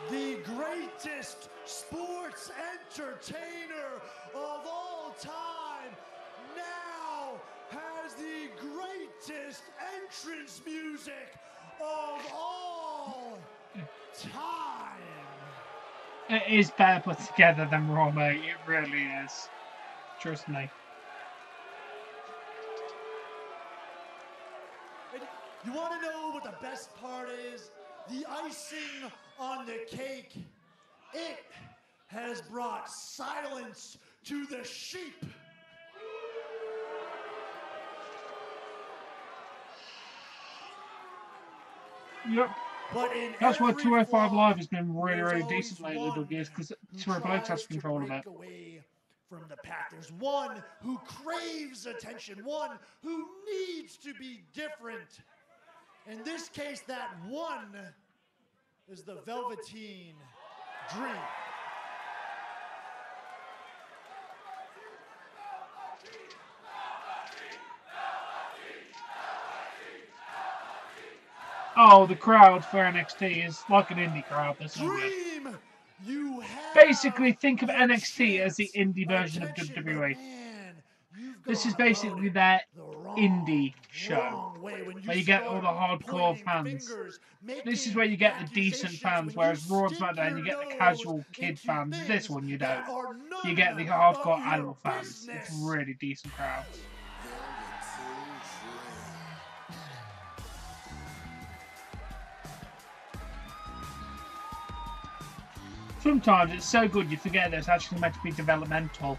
The greatest sports entertainer of all time now has the greatest entrance music of all time. It is better put together than Raw, mate. It really is. Trust me. And you want to know what the best part is? The icing on the cake. It has brought silence to the sheep. Yep. But in That's why every 205 flaw, Live has been really, there's really always decent lately, one Dougie, because who Triple H has tries to control of it. break away from the pack. There's one who craves attention, one who needs to be different. In this case, that one is the Velveteen Dream. Oh, the crowd for NXT is like an indie crowd. That's no good. Dream, you have Basically, think of NXT as the indie version of WWE. This is basically their indie show, where you get all the hardcore fans. This is where you get the decent fans, whereas Raw and SmackDown, you get the casual kid fans. This one, you don't. You get the hardcore adult fans. It's really decent crowds. Sometimes it's so good you forget that it's actually meant to be developmental.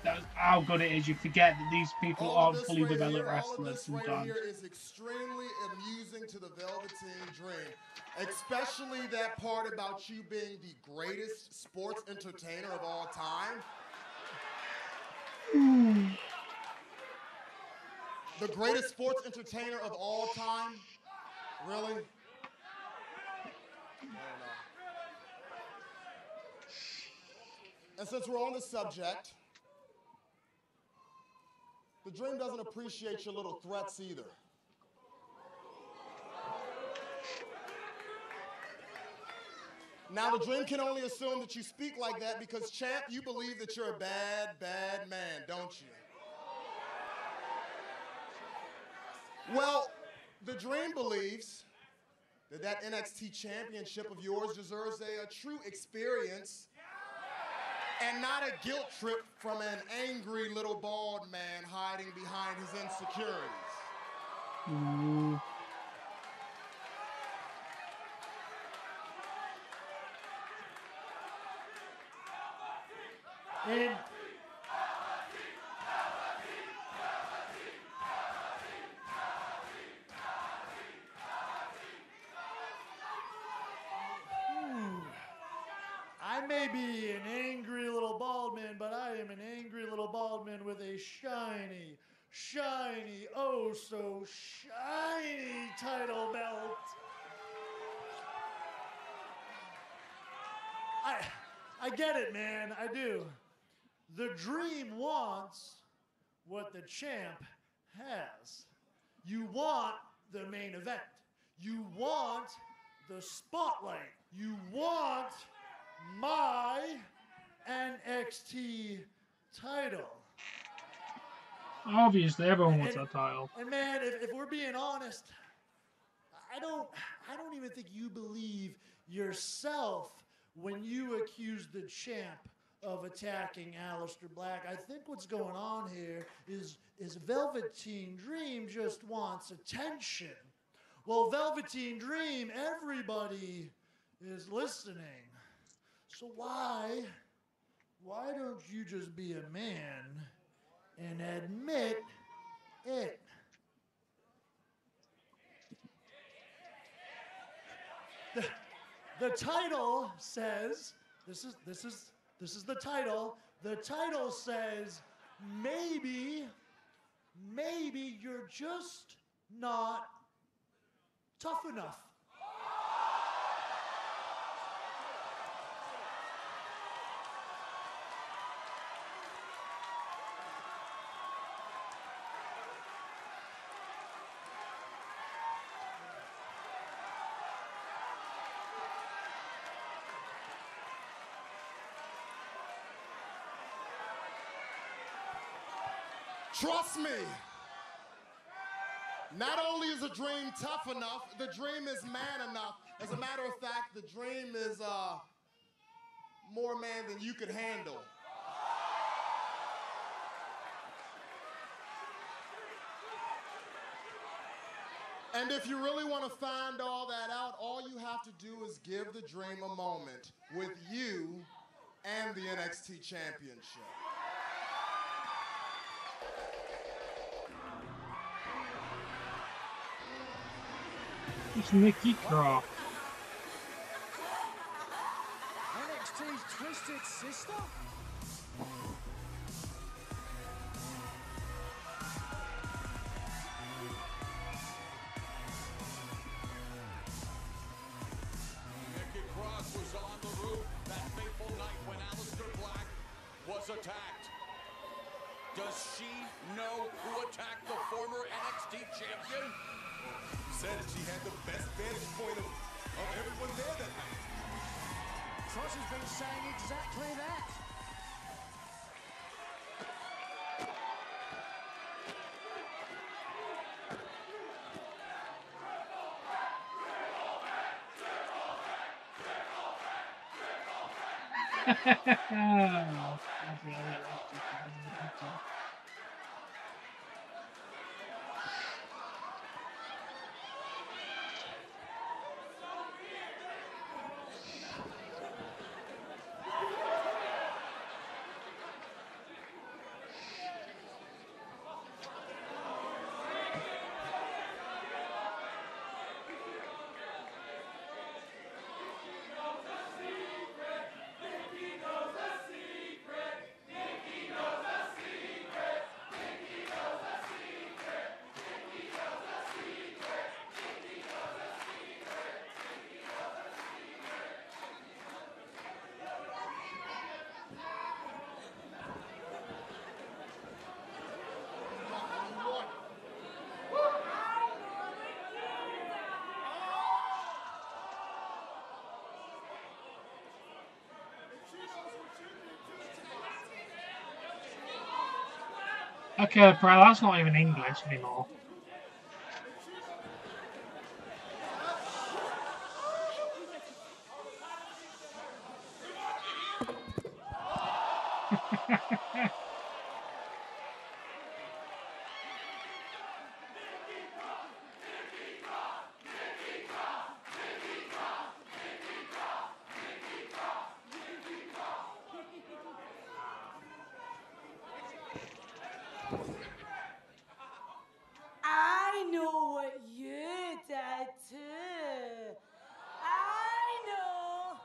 That's how good it is. You forget that these people aren't fully developed wrestlers sometimes. All of this right here is extremely amusing to the Velveteen Dream. Especially that part about you being the greatest sports entertainer of all time. The greatest sports entertainer of all time? Really? I don't know. And since we're on the subject, the Dream doesn't appreciate your little threats either. Now, the Dream can only assume that you speak like that because, Champ, you believe that you're a bad, bad man, don't you? Well, the Dream believes that that NXT championship of yours deserves a true experience and not a guilt trip from an angry little bald man hiding behind his insecurities. Ooh. And I may be an angry little bald man, but I am an angry little bald man with a shiny, shiny, oh so shiny title belt. I get it, man. I do. The Dream wants what the Champ has. You want the main event. You want the spotlight. You want my NXT title. Obviously, everyone wants that title. And man, if we're being honest, I don't even think you believe yourself when you accuse the Champ of attacking Aleister Black. I think what's going on here is Velveteen Dream just wants attention. Well, Velveteen Dream, everybody is listening. So why don't you just be a man and admit it? The title says, this is the title. The title says, maybe you're just not tough enough. Trust me, not only is the Dream tough enough, the Dream is man enough. As a matter of fact, the Dream is more man than you could handle. And if you really want to find all that out, all you have to do is give the Dream a moment with you and the NXT Championship. It's Nikki Cross. NXT's Twisted Sister? Nikki Cross was on the roof that fateful night when Aleister Black was attacked. Does she know who attacked the former NXT champion? Said that she had the best vantage point of everyone there that night. Cross has been saying exactly that. Okay, bro, that's not even English anymore. I know what you did too. I know.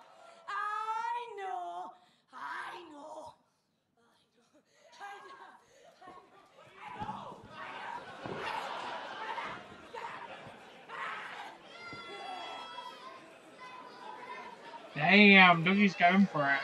Damn, Dougie's going for it.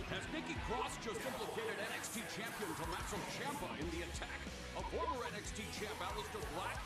As Nikki Cross just implicated NXT champion Tommaso Ciampa in the attack of former NXT champ Aleister Black,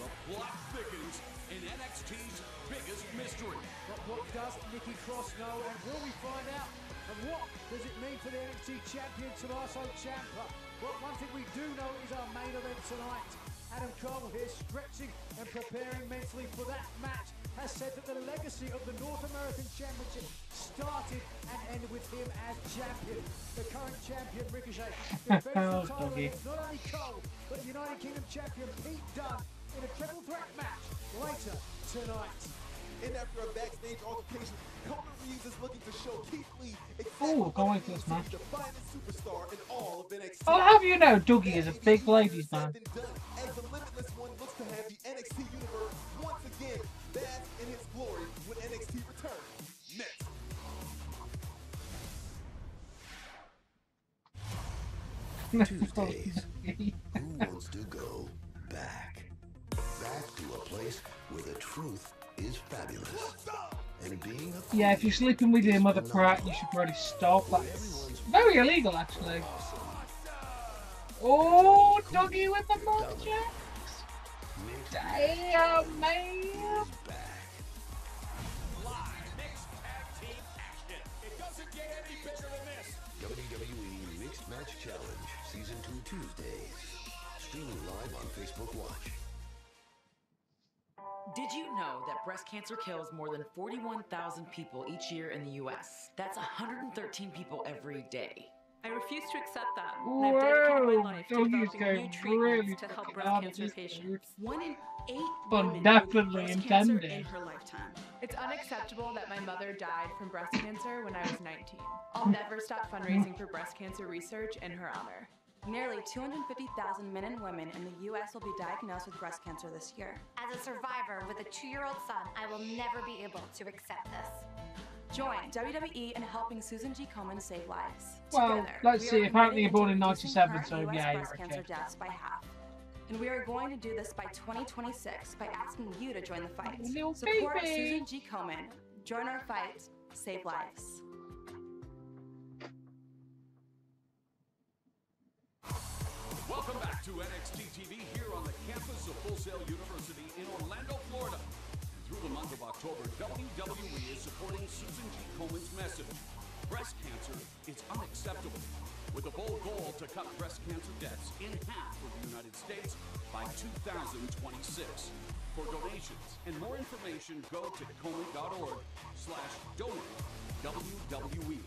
the plot thickens in NXT's biggest mystery. But what does Nikki Cross know, and will we find out? And what does it mean for the NXT champion Tommaso Ciampa? Well, one thing we do know is our main event tonight. Adam Cole here, stretching and preparing mentally for that match, has said that the legacy of the North American Championship started and ended with him as champion. The current champion, Ricochet, defends the title against not only Cole, but United Kingdom champion Pete Dunne in a triple threat match later tonight. And after a backstage altercation, Coleman Reeves is looking to show Keith Lee Oh, can't wait for this match. the finest superstar in all of NXT. I'll have you know, Dougie is a big ladies man. As the Limitless One looks to have the NXT universe once again bask in its glory when NXT returns next. Tuesdays. Who wants to go back? Back to a place where the truth is fabulous. And being a Yeah, if you're sleeping with your mother Pratt, you should probably stop. That's very illegal, actually. Oh, Dougie with the mugshots. Damn, man. WWE Mixed Match Challenge Season 2 Tuesdays. Streaming live on Facebook Watch. Did you know that breast cancer kills more than 41,000 people each year in the US? That's 113 people every day. I refuse to accept that, and I've dedicated my life to Dougie's developing going new treatments really to help fucking breast hard cancer with this patients. 1 in 8 But women definitely with breast cancer intended. in her lifetime. It's unacceptable that my mother died from breast cancer when I was 19. I'll never stop fundraising for breast cancer research in her honor. Nearly 250,000 men and women in the U.S. will be diagnosed with breast cancer this year. As a survivor with a 2-year-old son, I will never be able to accept this. Join WWE in helping Susan G. Komen save lives. Well, Together, let's we see. are Apparently, you're born in committed to reducing 97, current so US yeah, you're breast cancer okay. deaths by half. And we are going to do this by 2026 by asking you to join the fight. Little Support baby. Susan G. Komen. Join our fight. Save lives. Welcome back to NXT TV here on the campus of Full Sail University in Orlando, Florida. Through the month of October, WWE is supporting Susan G. Komen's message. Breast cancer is unacceptable, with a bold goal to cut breast cancer deaths in half for the United States by 2026. For donations and more information, go to komen.org/donate WWE.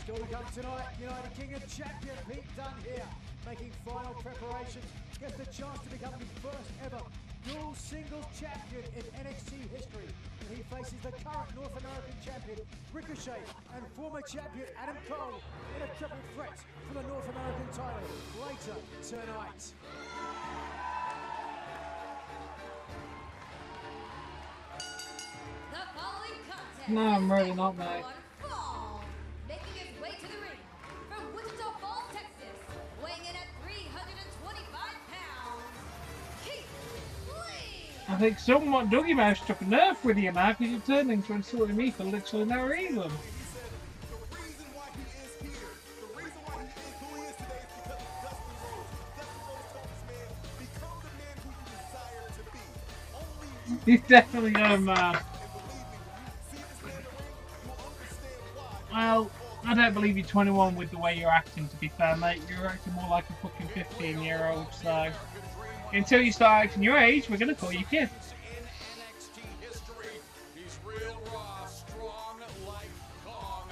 Still to come tonight, United Kingdom champion Pete Dunne here, making final preparations, gets the chance to become the first ever dual singles champion in NXT history. And he faces the current North American champion Ricochet and former champion Adam Cole in a triple threat for the North American title later tonight. The following contest No, I'm really not, mate. Making his way to the ring from Wichita Falls, Texas, think someone, Dougie Mouse took a nerf with you now because you're turning to insulting me for literally no reason. He's definitely well, I don't believe you're 21 with the way you're acting, to be fair, mate. You're acting more like a fucking 15-year-old, so until you start acting your age, we're gonna call you kid. He's real raw, strong like Kong,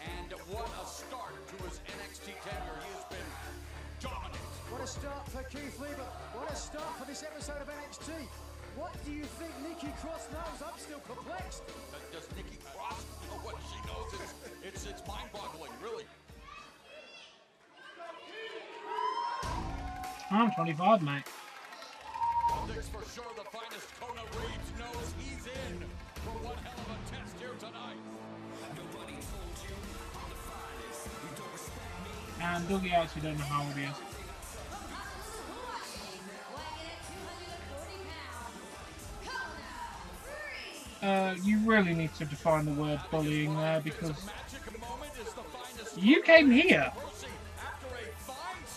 and what a start to his NXT tenure. He has been dominant. What a start for Keith Lee, but what a start for this episode of NXT. What do you think Nikki Cross knows? I'm still perplexed. Does Nikki Cross know what she knows? It's mind-boggling, really. I'm 25, mate. One thing's for sure, the finest Kona Reeves knows he's in for one hell of a test here tonight. Nobody told you I'm the finest. You don't respect me. And Dougie actually don't know how old he is. You really need to define the word bullying there, because you came here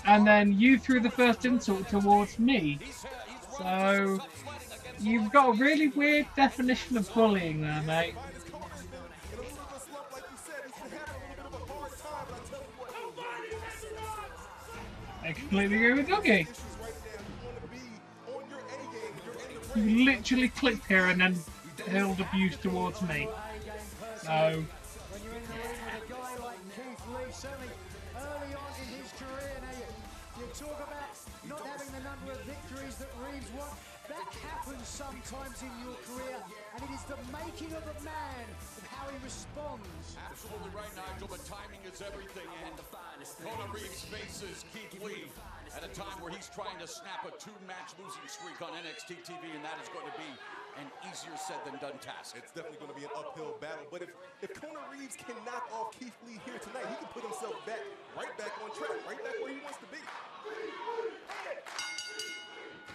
and then you threw the first insult towards me. So you've got a really weird definition of bullying there, mate. I completely agree with Dougie. You literally clicked here and then hurled abuse towards me. So When you're in the ring with a guy like Keith Lee, certainly early on in his career, now you talk about not having the number of victories that Reeves won. That happens sometimes in your career, and it is the making of a man and how he responds. Absolutely right, Nigel, but timing is everything, and Kona Reeves faces Keith Lee at a time where he's trying to snap a 2-match losing streak on NXT TV, and that is going to be an easier said than done task. It's definitely going to be an uphill battle, but if Kona Reeves can knock off Keith Lee here tonight, he can put himself right back on track, right back where he wants to be.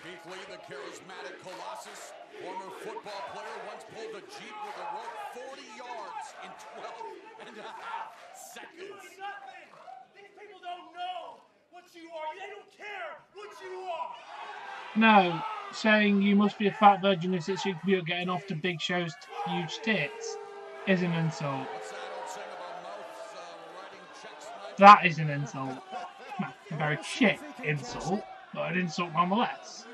Keith Lee, the charismatic Colossus, former football player, once pulled a Jeep with a rope 40 yards in 12 and a half seconds. Nothing. These people don't know what you are. They don't care what you are. no, saying you must be a fat virgin if it's your computer getting off to big shows to huge tits is an insult. That is an insult. A very shit insult, but an insult nonetheless.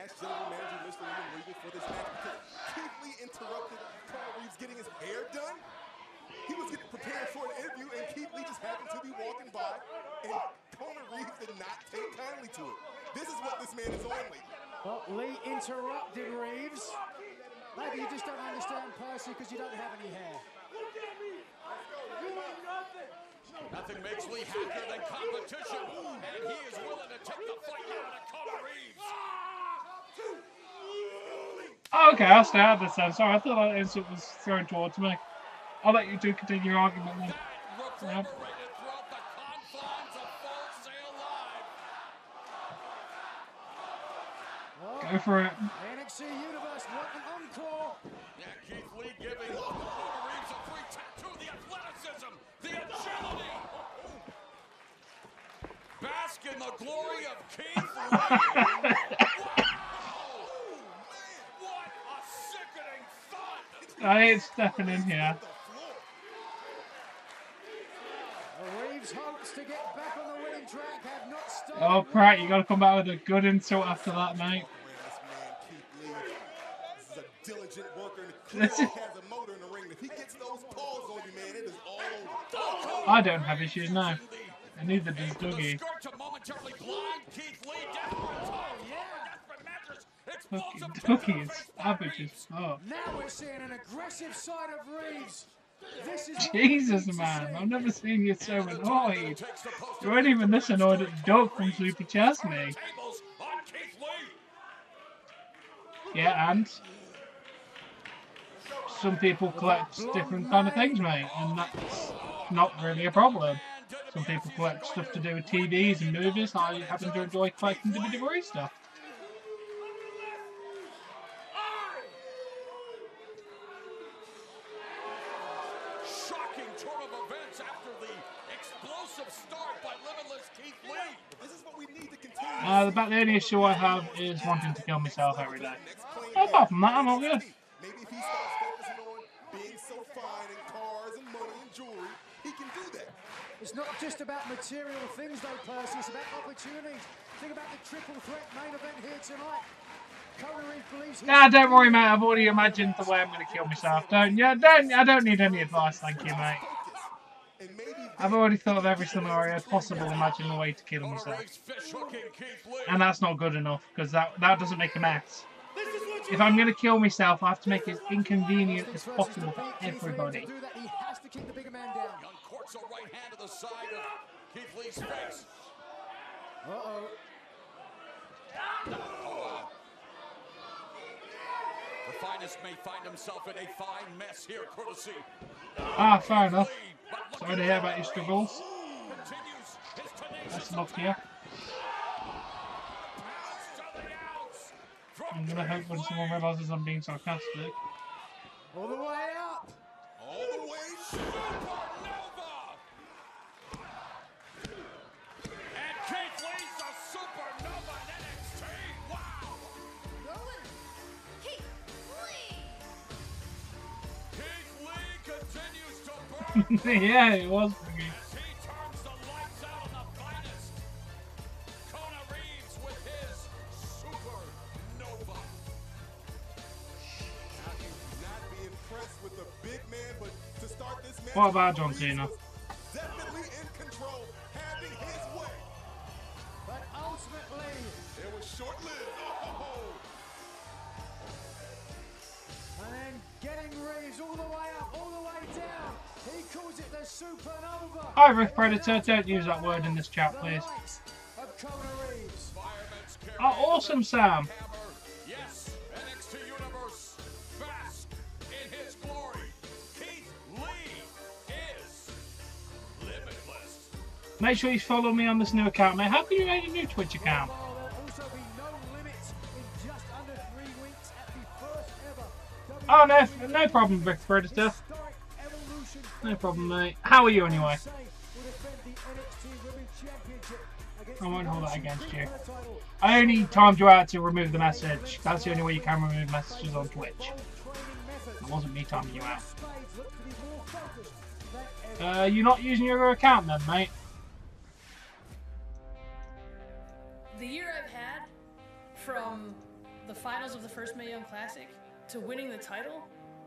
Asked General Manager Mr. William Regal for this match because Keith Lee interrupted Kona Reeves getting his hair done. He was getting prepared for an interview, and Keith Lee just happened to be walking by, and Kona Reeves did not take kindly to it. This is what this man is on lately. Well, Lee interrupted Reeves. Maybe you just don't understand Percy because you don't have any hair. Look at me. You ain't nothing. Nothing makes Lee happier than competition, and he is willing to take the fight out of Kona Reeves. Oh, okay, I'll stay out of this then. Sorry, I thought that insult was thrown towards me. I'll let you two continue your argument then. Yeah. Go for it. NXT Universe want an encore. Yeah, Keith Lee giving Kona Reeves a free tattoo. The athleticism, the agility. Bask in the glory of Keith Lee. What a sickening thud. I ain't stepping in here. Reeves hopes to get back on the winning track, have not started. Oh, Pratt, you gotta come back with a good insult after that, mate. This is a diligent worker, and clearly has a motor in the ring. If he gets those paws on you, man, it is all over. I don't have issues now. And neither does Dougie. Fucking Dougie is savage as fuck. Now we're seeing an aggressive side of Reeves. This is Jesus, man, I've never seen you so annoyed. You weren't even this annoyed at Doug from Super Chesney. Yeah, and some people collect different kind of things, mate, and that's not really a problem. Some people collect stuff to do with TVs and movies. I happen to enjoy collecting WWE stuff. of events after the explosive start by Limitless Keith Lee. This is what we need to continue. The only issue I have is wanting to kill myself every day. Apart from that, I'm all good. Maybe if he starts focusing on being so fine in cars and money and jewelry, he can do that. It's not just about material things, though, Percy. It's about opportunities. Think about the triple threat main event here tonight. Kona Reeves believes. Nah, don't worry, mate. I've already imagined the way I'm going to kill myself. I don't need any advice, thank you, mate. I've already thought of every scenario possible, imagining the way to kill myself. And that's not good enough, because that doesn't make a mess. If I'm going to kill myself, I have to make it as inconvenient as possible for everybody. He has to keep the bigger man down. Young courts a right hand to the side of Keith Lee's face. Uh-oh. The finest may find himself in a fine mess here, courtesy. Ah, fair enough. Sorry to hear about your struggles. That's luck here. I'm gonna hope when someone realizes I'm being sarcastic. All the way up. All the way Supernova. And Keith Lee's a Supernova in NXT. Wow. Keith Lee. Keith Lee continues to burn. Yeah, it was pretty. As he turns the lights out on the finest. Kona Reeves with his Supernova. How can you not be impressed with the big man, but to start this match, What about John Cena? definitely in control, having his way. But ultimately, it was short-lived. Oh. and then getting Reeves all the way up, all the way down. He calls it the Supernova. Hi, Riff Predator. Don't use that word in this chat, please. Of Kona Reeves. Oh, awesome, Sam. Yes, NXT Universe fast in his glory. Keith Lee is limitless. Make sure you follow me on this new account, mate. How can you make a new Twitch account? There'll also be no limits in just under 3 weeks at the first ever Oh, no problem, Riff Predator. No problem, mate. How are you, anyway? I won't hold that against you. I only timed you out to remove the message. That's the only way you can remove messages on Twitch. It wasn't me timing you out. You're not using your account then, mate? The year I've had from the finals of the first Mae Young Classic to winning the title,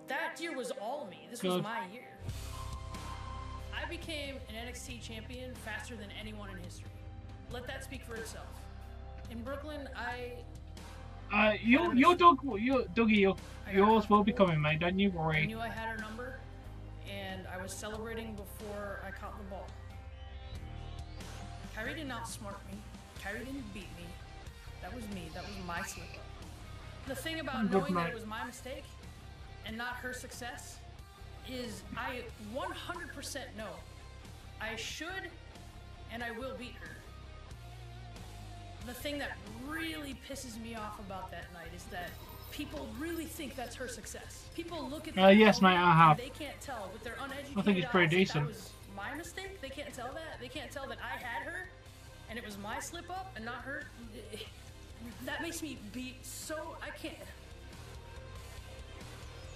that year was all me. This was my year. I became an NXT champion faster than anyone in history. Let that speak for itself. In Brooklyn, Dougie, yours will be coming, mate. Don't you I worry. knew I had her number, and I was celebrating before I caught the ball. Kyrie did not outsmart me. Kyrie didn't beat me. That was me. That was my slip up. The thing about Good knowing that night. it was my mistake and not her success is I 100% know I should and I will beat her. The thing that really pisses me off about that night is that people really think that's her success. People look at that Yes, mate, I have. and they can't tell with their uneducated I think it's pretty eyes that decent. That was my mistake. They can't tell that. They can't tell that I had her and it was my slip up and not her. That makes me be so I can't.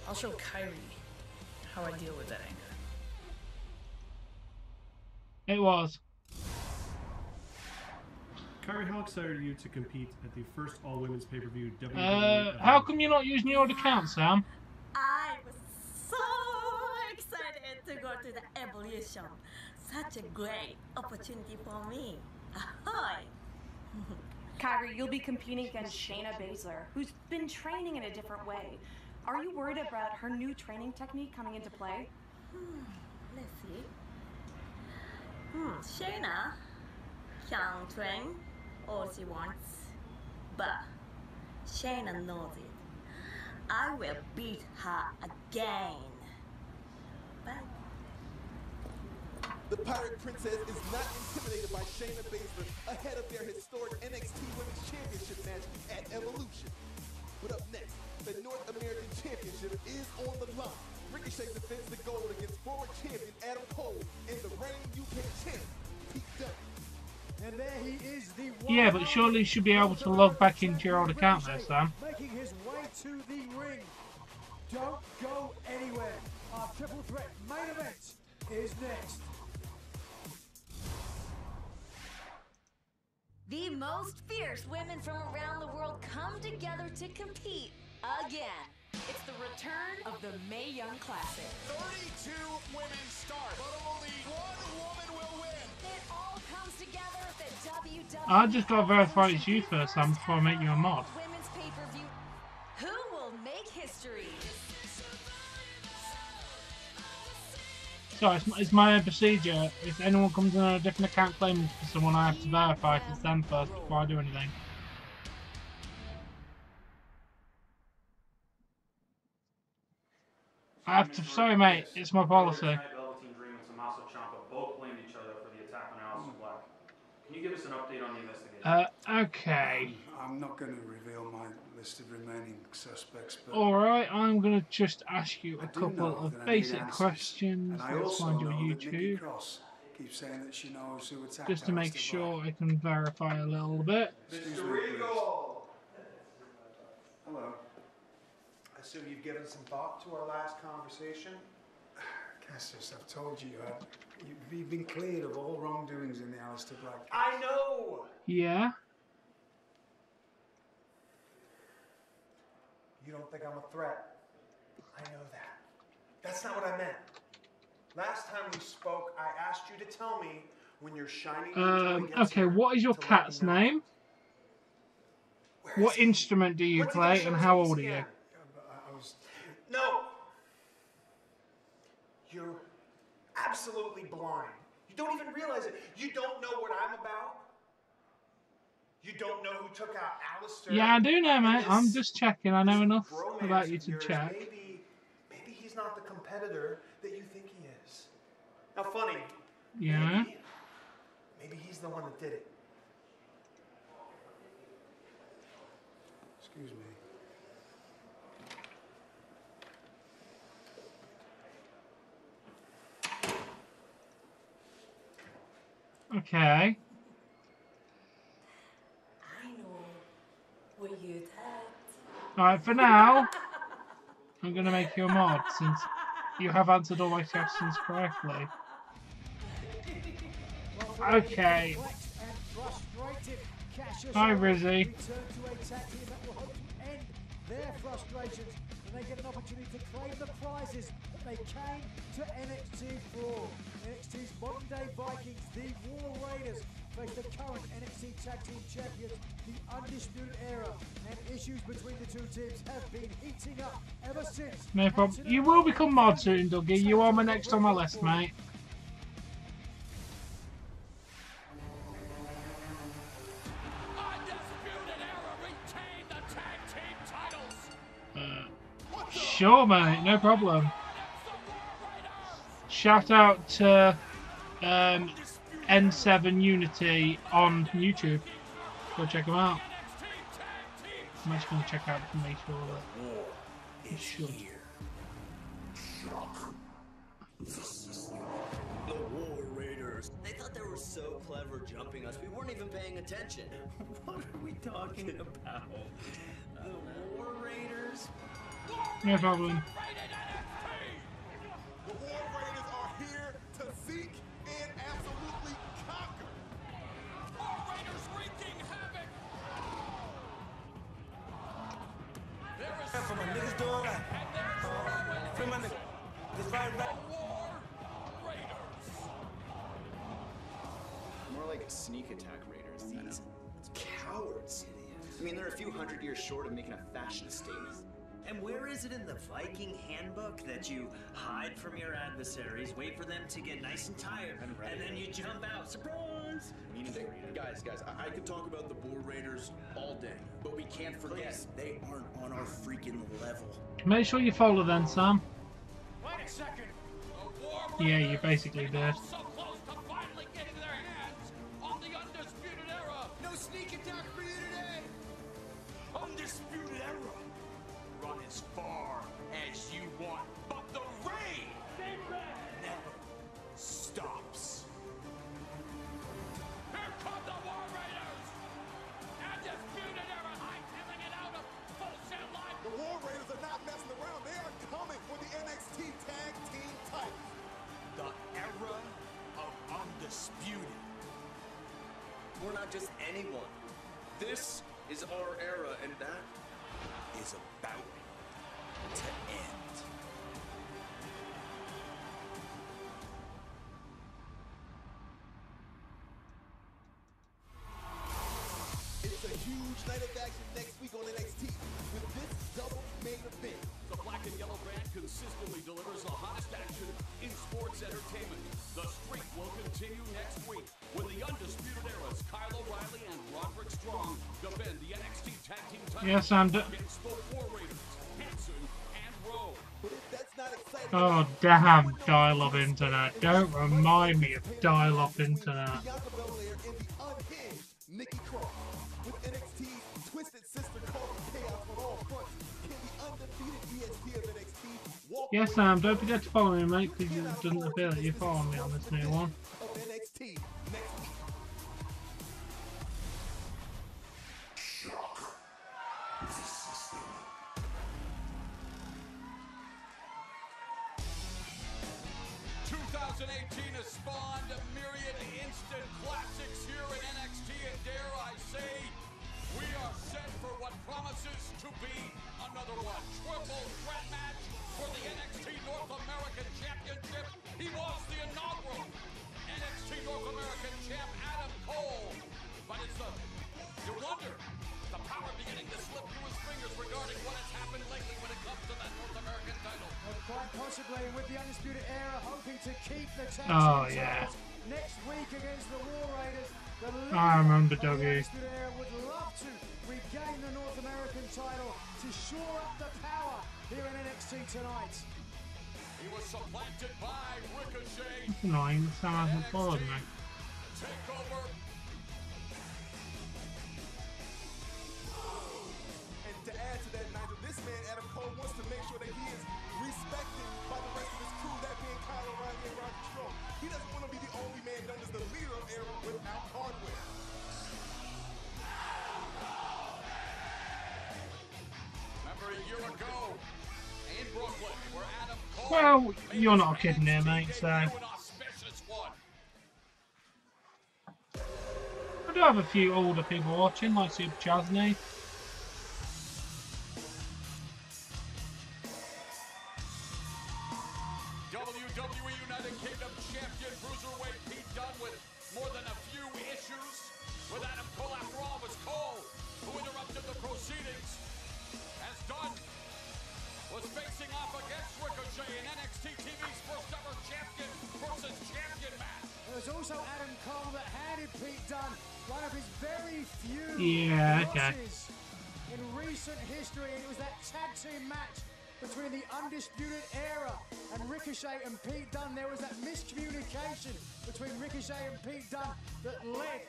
I'll show Kyrie how I deal with that anger. It was. Kyrie, how excited are you to compete at the first all-women's pay-per-view WWE? How come you're not using your old account, Sam? I was so excited to go to the Evolution. Such a great opportunity for me. Ahoy! Kyrie, you'll be competing against Shayna Baszler, who's been training in a different way. Are you worried about her new training technique coming into play? Let's see. Shayna can train all she wants, but Shayna knows it. I will beat her again. But The Pirate Princess is not intimidated by Shayna Baszler ahead of their historic NXT Women's Championship match at Evolution. But up next, the North American Championship is on the line. Ricochet defends the gold against former champion Adam Cole you can chant. Pete Dunne. And there he is, the Yeah, but surely you should be able to log back into your old account there, Sam. making his way to the ring. Don't go anywhere. Our triple threat main event is next. The most fierce women from around the world come together to compete again. It's the return of the Mae Young Classic. 32 women start, but only one woman will win. It all comes together at the WWE I just got to verify it's you first, Sam, before I make you a mod. Women's pay-per-view. Who will make history? So it's my own procedure. If anyone comes in on a different account claiming for someone, I have to verify if it's them first before I do anything. I have to. Sorry, mate. It's my policy. Velveteen Dream and Tommaso Ciampa both blamed each other for the attack on Aleister Black. Can you give us an update on the investigation? Okay. I'm not going to reveal my list of remaining suspects, but Alright, I'm going to just ask you a I do couple know of that I need basic answers. questions. And I Let's also find your know that Nikki YouTube. Cross keeps saying that she knows who attacked Just to make Aleister sure I can verify a little bit. Mr. Regal! Hello. I assume you've given some thought to our last conversation? Cassius, I've told you, you've been cleared of all wrongdoings in the Aleister Black case. I know! Yeah? You don't think I'm a threat. I know that. That's not what I meant. Last time we spoke, I asked you to tell me when you're shining your toe against Okay, her what is your to let cat's me know. name? What instrument do you When's he play gonna and show how us old are again? you? No! You're absolutely blind. You don't even realize it. You don't know what I'm about. You don't know who took out Aleister. Yeah, I do know, mate. I'm just checking. I know enough Bromance about you of to yours, check. Maybe he's not the competitor that you think he is. Now, funny. Yeah? Maybe he's the one that did it. Excuse me. Okay. I know what you did. Alright, for now, I'm going to make you a mod since you have answered all my questions correctly. Okay. Hi, Rizzy. Their frustrations and they get an opportunity to claim the prizes that they came to NXT for. NXT's modern day Vikings, the War Raiders, face the current NXT Tag Team Champions, the Undisputed Era, and issues between the two teams have been heating up ever since. No problem. You will become mod soon, Dougie. You are my next on my list, mate. Sure, mate. No problem. Shout out to N7 Unity on YouTube. Go check them out. I'm actually going to check out to make sure that you should. The War Raiders. They thought they were so clever jumping us. We weren't even paying attention. What are we talking about? The War Raiders? No problem. The War Raiders are here to seek and absolutely conquer. War Raiders wreaking havoc. For my niggas doing right. For my niggas. This right. More like sneak attack raiders. These cowards. I mean, they're a few hundred years short of making a fashion statement. And where is it in the Viking handbook that you hide from your adversaries, wait for them to get nice and tired, and then you jump out? Surprise! Guys, I could talk about the War Raiders all day, but we can't forget they aren't on our freaking level. Make sure you follow then, Sam. Wait a second. Yeah, you basically did. So close to finally getting their hands on the Undisputed Era. No sneak attack for you today. Undisputed Era. Run as far as you want, but the reign never stops. undisputed. We're not just anyone. This is our era, and that Is about to end. It's a huge night of action next week on NXT with this double main event. The black and yellow brand consistently delivers the hottest action in sports entertainment. The streak will continue next week when the Undisputed Era's Kyle O'Reilly and Roderick Strong defend the NXT Tag Team titles Yes, I'm against the War Raiders, Hanson and Rowe. But if that's not exciting, Oh, damn, dial-up internet. Don't remind me of dial-up internet. Bianca Belair and the unhinged Nikki Cross. With NXT's twisted sister causing chaos on all fronts, can the undefeated EST of NXT walk Yes, away Sam, don't forget to follow me, mate, because it doesn't appear that you're following me on this new one. of NXT next week? 2018 has spawned a myriad instant classics here in NXT, and dare I say, we are set for what promises to be another one. Triple threat match for the NXT North American Championship. He was the inaugural NXT North American champ, Adam Cole. But it's you wonder, the power beginning to slip through his fingers regarding what has happened lately when it comes to that North American title. Well, quite possibly with the Undisputed Era hoping to keep the tag Oh, team yeah. titles next week against the War Raiders. The I remember, leader of the Dougie. Undisputed Era would love to regain the North American title to shore up the power here in NXT tonight. He was supplanted by Ricochet. It's annoying that Sam hasn't followed me. Takeover. And to add to that, Nigel, this man, Adam Cole, wants to make sure that he is respected by the rest of his crew, that being Kyle O'Reilly and Roderick Strong. He doesn't want to be the only man known as the leader of Era without hardware. Remember a year ago in Brooklyn where Adam Cole Well, you're not kidding here, mate, so... an auspicious one. I do have a few older people watching, like Super Chasney. WWE United Kingdom champion Cruiserweight Pete Dunne with more than a few issues with Adam Cole. After all, it was Cole who interrupted the proceedings as Dunne was facing off against Ricochet in NXT TV's first ever champion versus champion match. There was also Adam Cole that handed Pete Dunne one of his very few Yeah, okay. losses in recent history, and it was that tag team match between the Undisputed Era and Ricochet and Pete Dunne. There was that miscommunication between Ricochet and Pete Dunne that led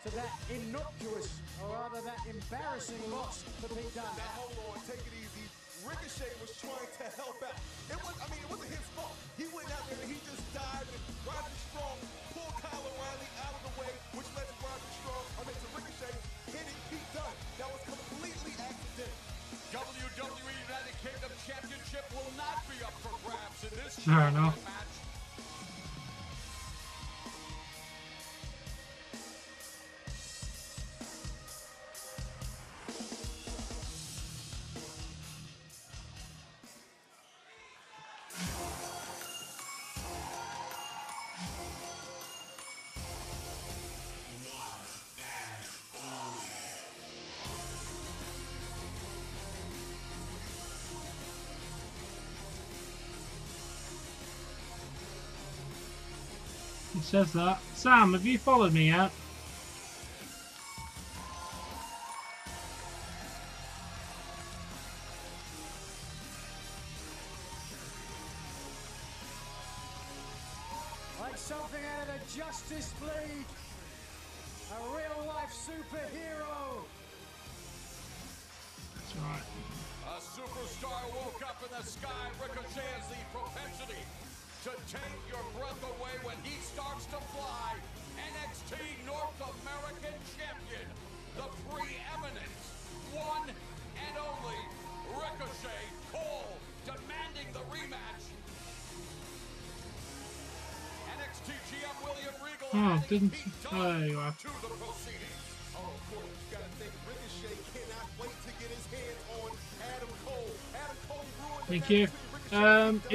to that innocuous, or rather that embarrassing loss for Pete Dunne. Now hold on, take it easy. Ricochet was trying to help out. It wasn't his fault. He went out there and he just dived, and Roderick Strong pulled Kyle O'Reilly out of the way, which led to Ricochet hitting Pete Dunne. That was completely accidental. WWE United Kingdom Championship will not be up for grabs in this Fair enough. match. It says that. Sam, have you followed me yet? Like something out of the Justice League. A real-life superhero. That's right. A superstar woke up in the sky. Ricochet has the propensity to take your breath away when he starts to fly. NXT North American Champion, the preeminent one and only Ricochet. Cole demanding the rematch. NXT GM William Regal Oh, didn't. Oh, there you are. To the proceedings. Oh, of course, you gotta think Ricochet cannot wait to get his hands on Adam Cole. Adam Cole ruined Thank you.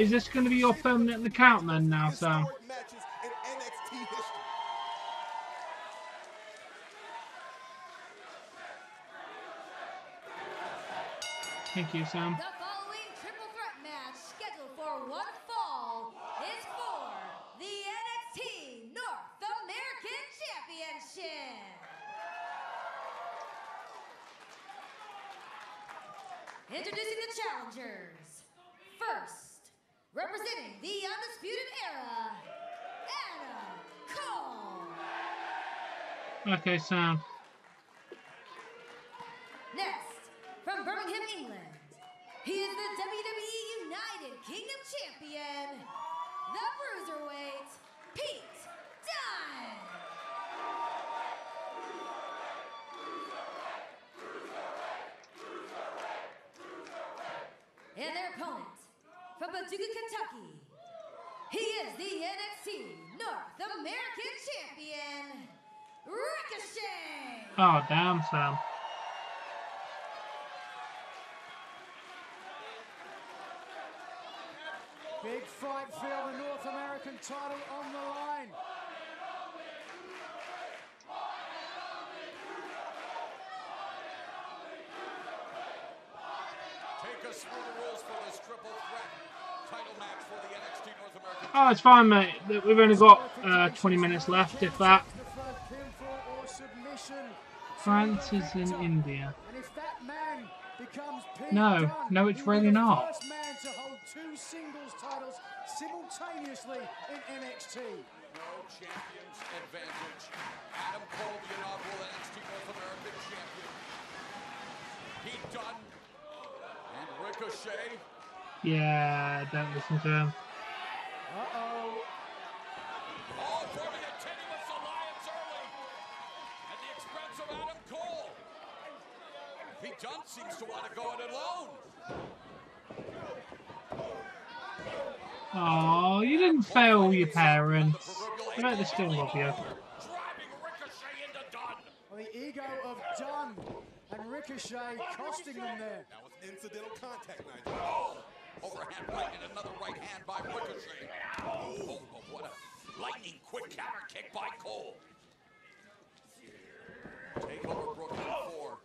Is this going to be your permanent account then now, Sam? matches in NXT history. Thank you, Sam. The following triple threat match scheduled for one fall is for the NXT North American Championship. Introducing the challengers. First, representing the Undisputed Era, Adam Cole. Okay, Sam. Next, from Birmingham, England, he is the WWE United Kingdom Champion, the Bruiserweight, Pete Dunne. And their opponent, from Paducah, Kentucky, he is the NXT North American Champion, Ricochet. Oh, damn, Sam. Big fight for the North American title on the line. Take us through the rules for this triple threat title match for the NXT North American. Oh, it's fine, mate. We've only got 20 minutes left, if that. France is in India. And if that man becomes Pete No, Dunne, no, it's he will really be the not. first man to hold two singles titles simultaneously in NXT. No champions advantage. Adam Cole, the inaugural NXT North American champion. Pete Dunne and Ricochet. Yeah, don't listen to him. Uh-oh. All forming a tenuous alliance early at the expense of Adam Cole. Pete Dunne seems to want to go it alone. Oh, you didn't fail your parents. I bet they still love you. Well, the ego of Dunne and Ricochet costing them there. That was incidental contact, Nigel. Oh, overhand right and another right hand by Ricochet. Oh, what a lightning quick counter kick by Cole. Takeover Brooklyn 4.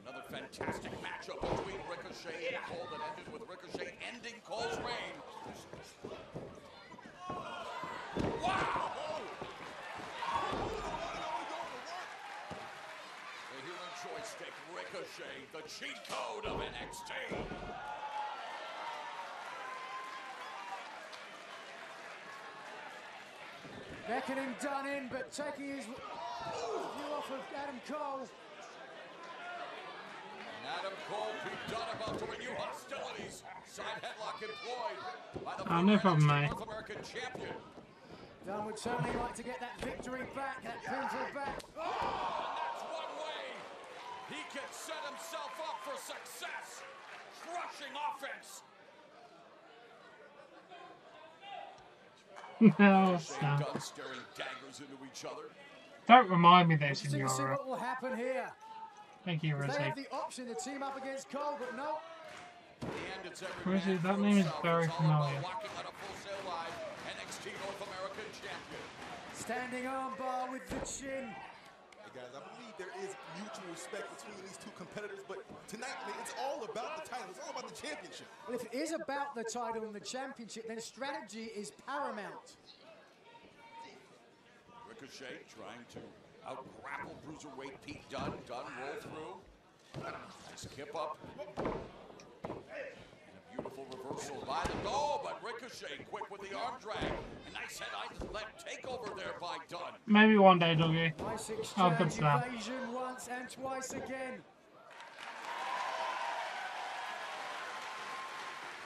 Another fantastic matchup between Ricochet and Cole that ended with Ricochet ending Cole's reign. Wow! The human joystick Ricochet, the cheat code of NXT. Beckoning Dunne in, but taking his view off of Adam Cole. Adam Cole, Pete Dunne about to renew hostilities. Side headlock employed by the No problem, mate. North American champion. Dunne would certainly like to get that victory back, that pinfall back. Oh, and that's one way he can set himself up for success. Crushing offense. No, Shane Sam. Dunne staring daggers into each other. Don't remind me though, Interesting to see Senora. what will happen here. Thank you, They Rosie. have the option to team up against Cole, but no. In the end, it's every Rosie, man that for name is himself. very It's all about familiar. locking on a Full Sail Live NXT North American champion. Standing armbar with the chin. Hey guys, I believe there is mutual respect between these two competitors, but tonight, man, it's all about the title. It's all about the championship. Well, if it is about the title and the championship, then strategy is paramount. Ricochet trying to out-grapple Bruiserweight Pete Dunne. Dunne roll through. Nice skip up. And a beautiful reversal by the goal, but Ricochet quick with the arm drag. A nice head-on takeover there by Dunne. Maybe one day, Dougie. Nice I'll come exchange, to that. evasion once and twice again.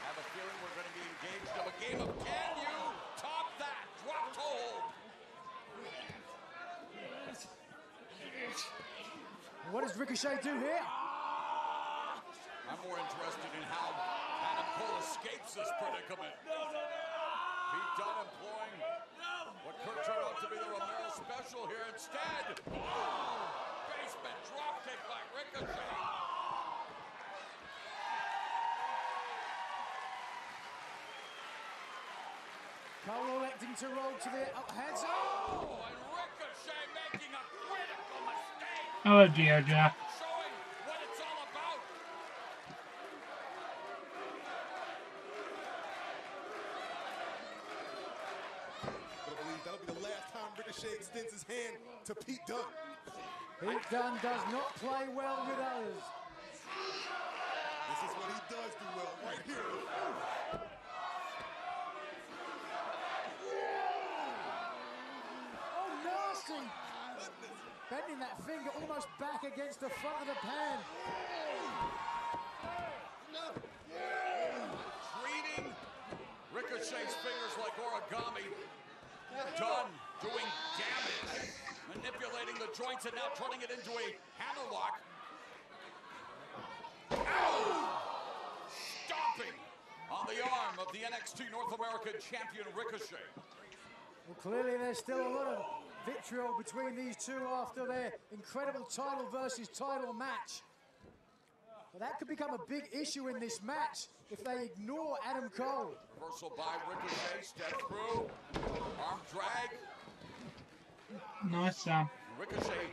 Have a feeling we're going to be engaged in a game of can you top that? Drop to hold. What does Ricochet do here? I'm more interested in how Adam Cole escapes this predicament. Pete Dunne employing what could turn out to be the Romero special here instead. Basement dropkick by Ricochet. Cole electing to roll to the heads. Oh, and Ricochet making a critical mistake. Hello, Geo Jack. Showing what it's all about. But I believe that'll be the last time Ricochet extends his hand to Pete Dunne. Pete Dunne does not play well with others. This is what he does do well, right here. Oh, nasty! Bending that finger almost back against the front of the pan. Treating Ricochet's fingers like origami. Dunne doing damage. Manipulating the joints and now turning it into a hammerlock. Ow! Stomping on the arm of the NXT North American champion Ricochet. Well, clearly there's still a lot of vitriol between these two after their incredible title versus title match. But that could become a big issue in this match if they ignore Adam Cole. Reversal by Ricochet, step through, arm drag. Nice, Sam. Ricochet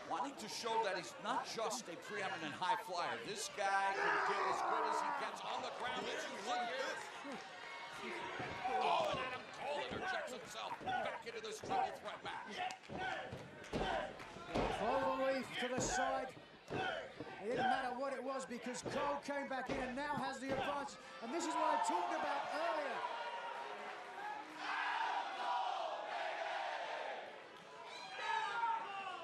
wanting to show that he's not just a preeminent high flyer. This guy can get as good as he gets on the ground. As you look here. Oh, and Adam Cole interjects himself back into this triple threat match. Cloverleaf to the side. It didn't matter what it was because Cole came back in and now has the advantage. And this is what I talked about earlier.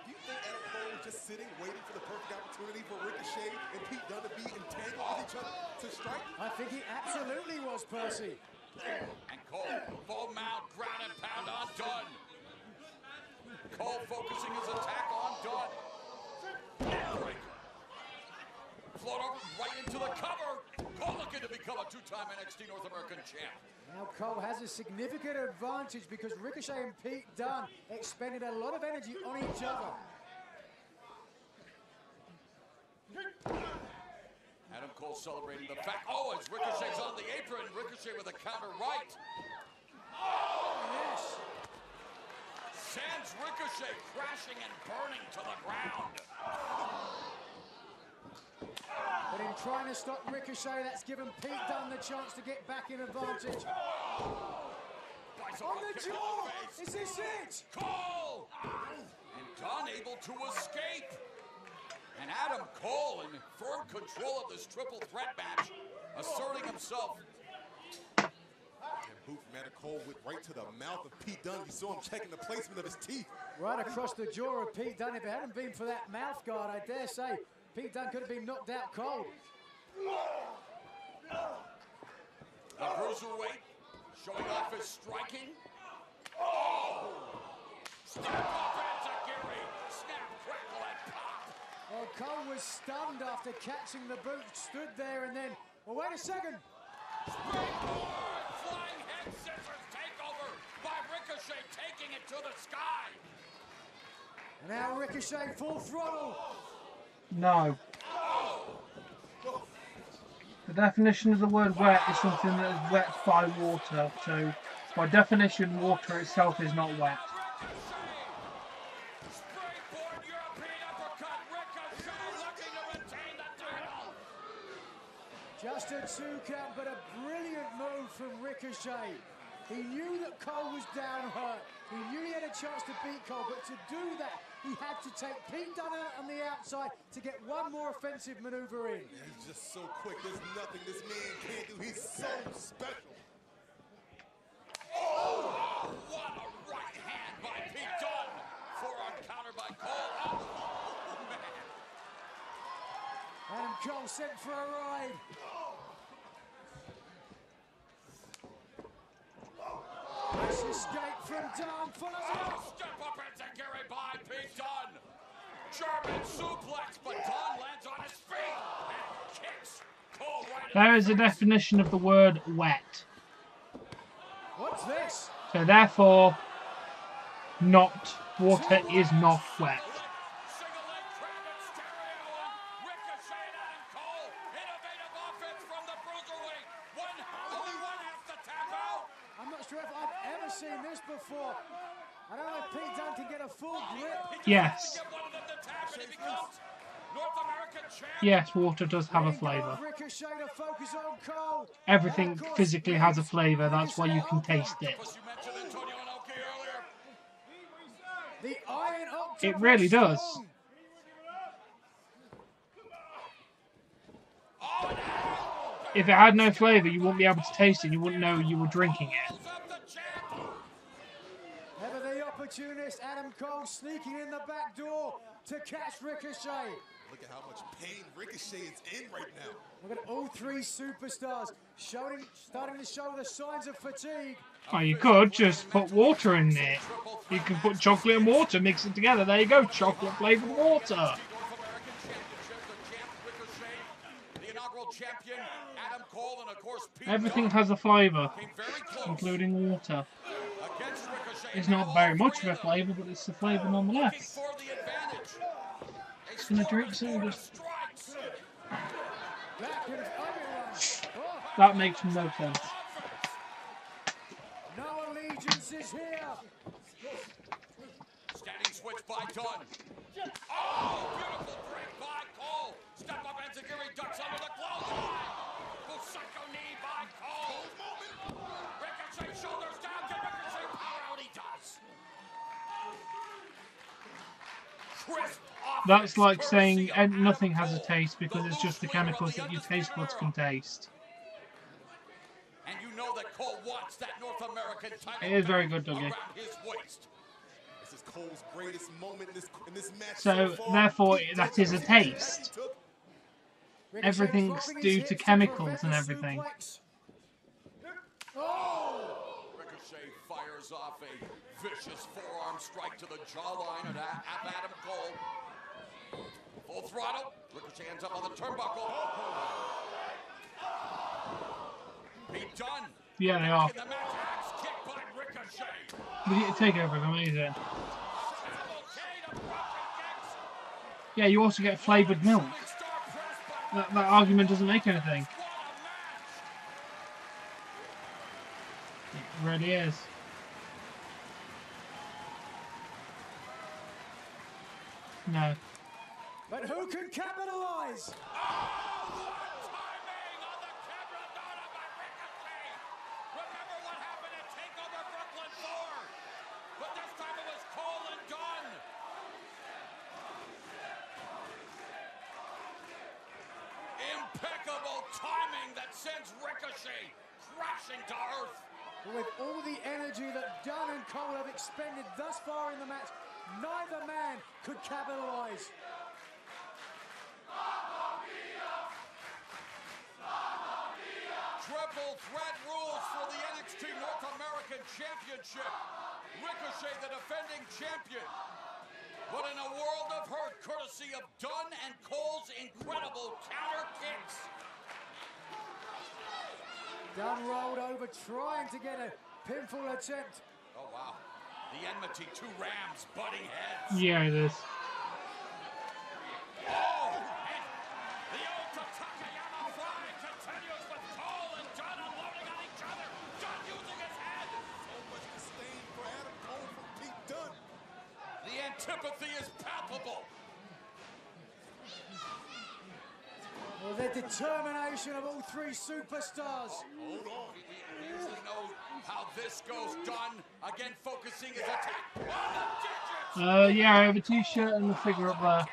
Do you think Adam Cole was just sitting, waiting for the perfect opportunity for Ricochet and Pete Dunne to be entangled with each other to strike? I think he absolutely was, Percy. And Cole, full mount, ground and pound on Dunne. Cole focusing his attack on Dunne. Breaker. Float over right into the cover. Cole looking to become a two-time NXT North American champ. Now Cole has a significant advantage because Ricochet and Pete Dunne expended a lot of energy on each other. Adam Cole celebrating the fact. Oh, as Ricochet's on the apron. Ricochet with a counter right. Oh, yes. Sends Ricochet crashing and burning to the ground. But in trying to stop Ricochet, that's given Pete Dunne the chance to get back in advantage. On the jaw! Is this it? Cole! And Dunne able to escape. And Adam Cole in firm control of this triple threat match, asserting himself. And boot from Adam Cole went right to the mouth of Pete Dunne. You saw him checking the placement of his teeth. Right across the jaw of Pete Dunne. If it hadn't been for that mouth guard, I dare say, Pete Dunne could have been knocked out cold. The cruiserweight showing off his striking. Oh! Step up Enziguri. Snap, crackle, and pop. Well, Cole was stunned after catching the boot, stood there and then, well, wait a second. Springboard! Flying head scissors takeover by Ricochet, taking it to the sky. Now Ricochet full throttle. No. The definition of the word wet is something that is wet by water. So, by definition, water itself is not wet. Springboard European uppercut. Ricochet looking to retain the title. Just a 2 count, but a brilliant move from Ricochet. He knew that Cole was down hurt. He knew he had a chance to beat Cole, but to do that, he had to take Pete Dunne out on the outside to get one more offensive maneuver in. He's just so quick. There's nothing this man can't do. He's so special. Oh, what a right hand by Pete Dunne. Forearm counter by Cole. Oh, man. Adam Cole sent for a ride. Nice escape from Dunne. Follows up. Step up Enziguri by Pete Dunne. German suplex, but Dunne lands on his feet and kicks Cole right in There is a definition of the word wet. What's this? So therefore, water is not wet. I'm not sure if I've ever seen this before. I don't know if Pete Dunne can get a full grip. Yes. Yes, water does have a flavour. Ricochet to focus on Cole. Everything physically has a flavour, that's why you can taste it. The Iron Octopus. It really does. If it had no flavour, you wouldn't be able to taste it, you wouldn't know you were drinking it. Ever the opportunist, Adam Cole sneaking in the back door to catch Ricochet. Look at how much pain Ricochet is in right now. Look at all three superstars starting to show the signs of fatigue. Oh, you could just put water in it. You can put chocolate and water, mix it together. There you go, chocolate flavoured water. Everything has a flavour, including water. It's not very much of a flavour, but it's a flavour nonetheless. It's gonna drink soda. That makes no sense. No allegiance is here. Standing switch by Dunne. Oh, beautiful break by Cole. Step up and Zagiri ducks under the clothesline. Busaiku knee by Cole. Ricochet shoulders down. Get Ricochet power out. He does. Crisp. That's like saying nothing has a taste because it's just the chemicals that your taste buds can taste. And you know that Cole wants that North American title. It is very good, Dougie. Around his waist. This is Cole's greatest moment in this match. So therefore, that is a taste. Everything's due to chemicals and everything. Ricochet fires off a vicious forearm strike to the jawline of Adam Cole. Full throttle. Ricochet ends up on the turnbuckle. Pete Dunne. Yeah, they are. In the match, axe kick by Ricochet. The takeover is amazing. Yeah, you also get flavoured milk. That argument doesn't make anything. It really is. No. But who can capitalize? Remember what happened at TakeOver Brooklyn 4? But this time it was Cole and Dunne. Impeccable timing that sends Ricochet crashing to earth. With all the energy that Dunne and Cole have expended thus far in the match, neither man could capitalize. Triple threat rules for the NXT North American Championship. Ricochet, the defending champion. But in a world of hurt, courtesy of Dunne and Cole's incredible counter kicks. Dunne rolled over trying to get a pinfall attempt. Oh, wow. The enmity, two rams butting heads. Yeah, it is. Oh, and the old Takayama fly continues with Cole and Dunne unloading on each other. Dunne using his head. So much disdain for Adam Cole from Pete Dunne. The antipathy is palpable. Well, the determination of all three superstars. Hold on. We usually know how this goes. Dunne again focusing his attack. Yeah, I have a t-shirt and the figure up there.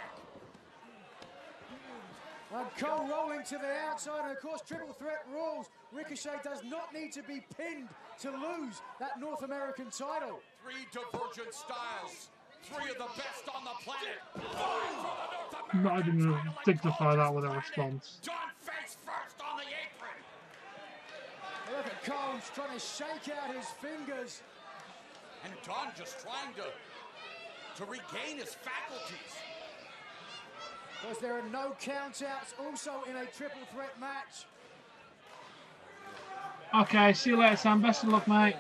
And Cole rolling to the outside, and of course, triple threat rules. Ricochet does not need to be pinned to lose that North American title. Three divergent styles. Three of the best on the planet. I'm not even going to dignify that with a response. Dunne face first on the apron. Look at Cole trying to shake out his fingers. And Dunne just trying to regain his faculties. Because there are no countouts also in a triple threat match. Okay, see you later, Sam. Best of luck, mate.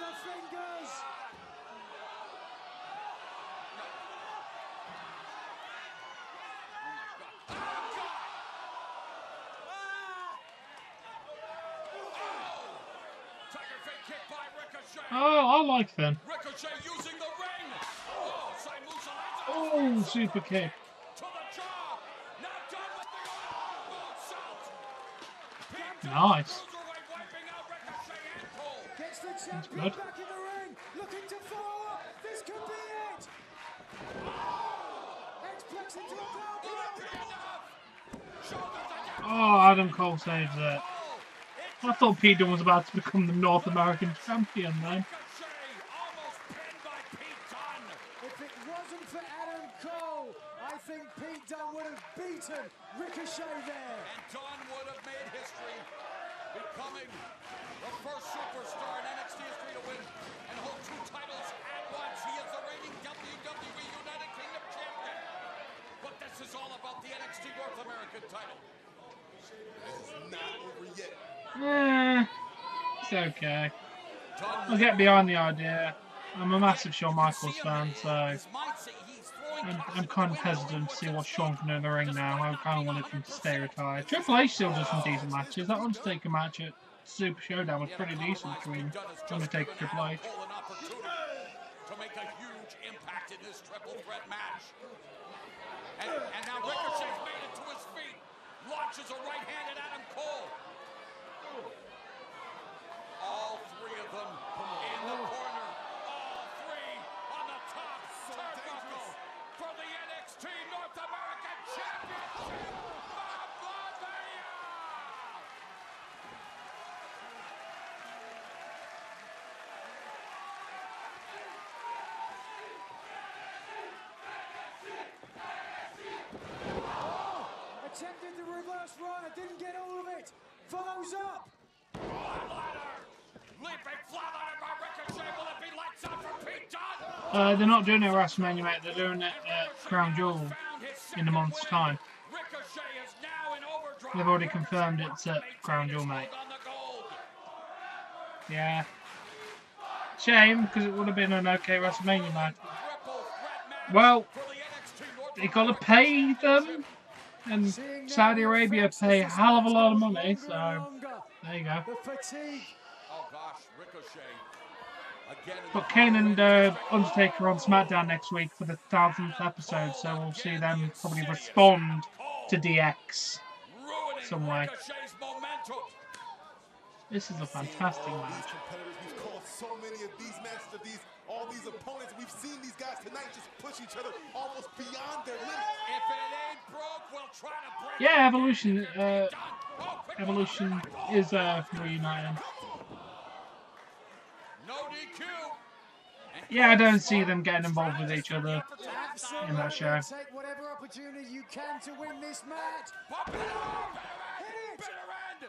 the fingers. Tiger fake kick by Ricochet. Oh, I like Finn. Ricochet using the ring. Oh, Samusa lands a Oh, super kick. to the jaw. Not done with the moonsault. Nice. Cruiserweight wiping out Ricochet and Cole. Gets the That's champion good. back in the ring. Looking to follow up. This could be it. X-Plex into a Oh, Adam Cole saves it. I thought Pete Dunne was about to become the North American champion then. If it wasn't for Adam Cole, I think Pete Dunne would have beaten Ricochet there. And Dunne would have made history, becoming the first superstar in NXT history to win and hold 2 titles at once. He is the reigning WWE United Kingdom champion. But this is all about the NXT North American title. It's not over yet. It's okay. I'll get behind the idea. I'm a massive Shawn Michaels fan, so I'm kind of hesitant to see what Shawn can do in the ring now. I kind of wanted him to stay retired. Triple H still does some decent matches. That Undertaker match at Super Showdown was pretty decent between Undertaker and Triple H. To make a huge impact in this triple threat match. And now Ricochet's made it to his feet. Launches a right hand at Adam Cole. All 3 of them in the corner. All 3 on the top turnbuckle for the NXT North American Championship. Mamma Mia! Attempted the reverse runner, didn't get all of it. Follows up. Leaping flatline by Ricochet. Will it be lights out for Pete Dunne? They're not doing it at WrestleMania, mate. They're doing it at Crown Jewel in a month's time. Ricochet is now in overdrive. They've already confirmed it's at Crown Jewel, mate. Yeah. Shame, because it would have been an okay WrestleMania match. Well, they got to pay them, and Saudi Arabia pay a hell of a lot of money, so there you go. Oh gosh, Ricochet. Again, But Kane and Undertaker on SmackDown next week for the 1000th episode, so we'll see them probably respond to DX some way. This is a fantastic match. We've called so many of these matches of all these opponents. We've seen these guys tonight just push each other almost beyond their limits. If it ain't broke, we'll try to break Yeah, Evolution is reuniting. No DQ. Yeah, I don't see them getting involved with each other in that show. Take whatever opportunity you can to win this match. Pop it up! Bitter end!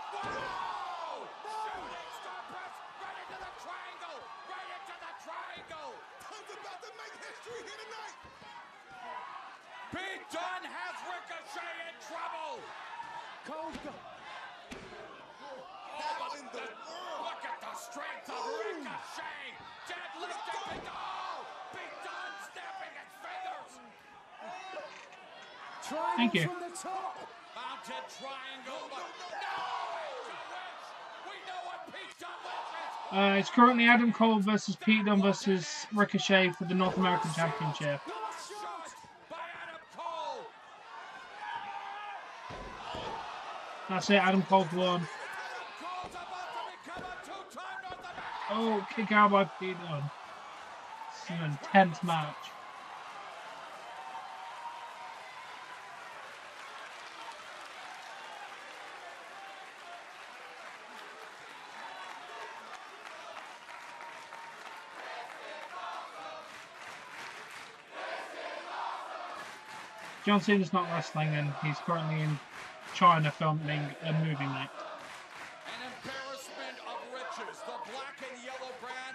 Whoa! Shooting star press right into the triangle! Right into the triangle! Dunne's about to make history here tonight! Pete Dunne has Ricochet in trouble! Cole's got... Oh, in the world! Look at the strength of Ricochet! Deadlifting Pete Dunne! Pete Dunne snapping his fingers! Thank you. From the top. Mounted triangle, but no! It's a wish! We know what Pete Dunne wishes! It's currently Adam Cole versus Pete Dunne versus Ricochet for the North American Championship. That's it, Adam Cole's won. Oh, kick out by Pete Dunne. It's an intense match. John Cena's not wrestling and he's currently in China filming a movie, mate.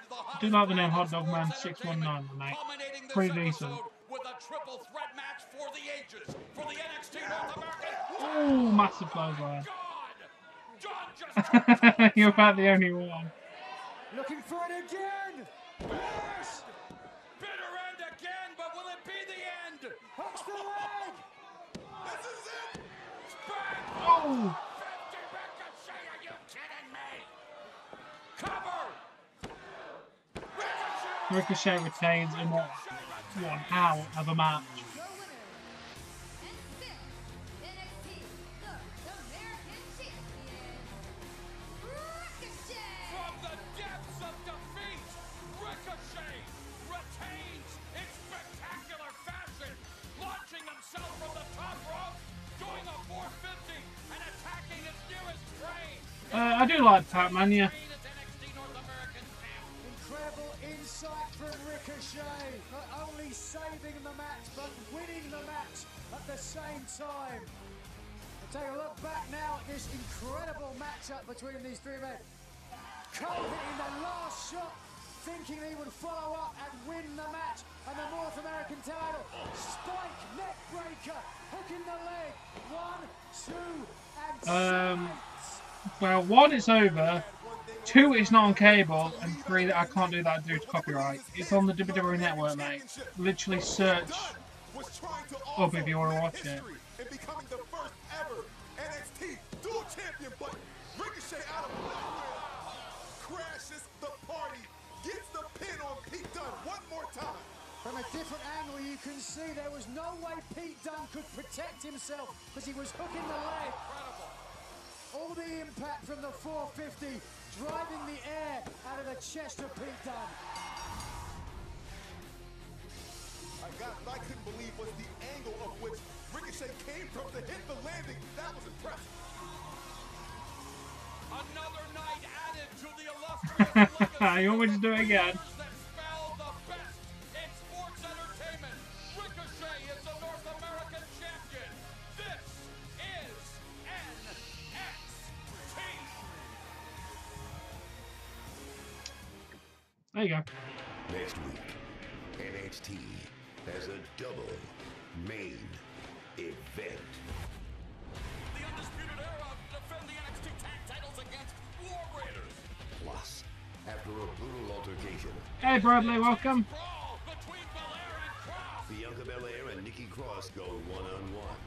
I do like the name Hot Dog Man 619, mate. Pretty decent. With a triple threat match for the ages for the NXT North American. Oh, massive clothesline. You're about the only one. Looking for it again. Yes! Bitter end again, but will it be the end? Hooks the leg. This is it. Bang! Oh! 50 Ricochet, are you kidding me? Cover! Ricochet retains in what? 1 hour of a match. Your winner, and still NXT North American Champion, Ricochet! From the depths of defeat, Ricochet retains in spectacular fashion, launching himself from the top rope, doing a 450 and attacking his nearest train. I do like Pac-Man, yeah. Incredible insight from Ricochet. Not only saving the match, but winning the match at the same time. We'll take a look back now at this incredible matchup between these three men. Cole hitting the last shot, thinking he would follow up and win the match and the North American title. Spike neck breaker, hooking the leg. 1, 2, and silence. Well, 1, it's over. 2, it's not on cable, and 3, I can't do that due to copyright. It's on the WWE Network, mate. Literally search up if you want to watch it. And becoming the first ever NXT dual champion, but Ricochet out of nowhere crashes the party, gets the pin on Pete Dunne one more time. From a different angle, you can see there was no way Pete Dunne could protect himself because he was hooking the leg. All the impact from the 450 driving the air out of the chest of Pete Dunne. I couldn't believe was the angle of which Ricochet came from to hit the landing. That was impressive. Another night added to the illustrious legacy. You want me to do it again? That spell the best in sports entertainment. Ricochet is the North American champion. This is NXT. There you go. Next week, NXT has a double main event. The Undisputed Era defend the NXT tag titles against War Raiders. Plus, after a brutal altercation, Hey, Bradley, welcome. Bianca Belair and Nikki Cross go one-on-one.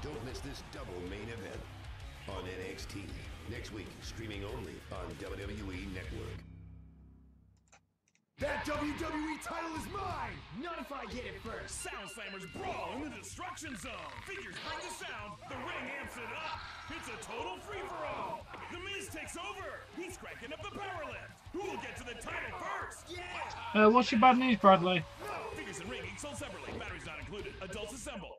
Don't miss this double main event on NXT. Next week, streaming only on WWE Network. That WWE title is mine! Not if I get it first. Sound Slammers brawl in the destruction zone. Figures bring the sound, the ring amps it up. It's a total free-for-all. The Miz takes over. He's cranking up the power lift. Who will get to the title first? Yeah! What's your bad news, Bradley? No! Figures and ring each sold separately. Batteries not included. Adults assemble.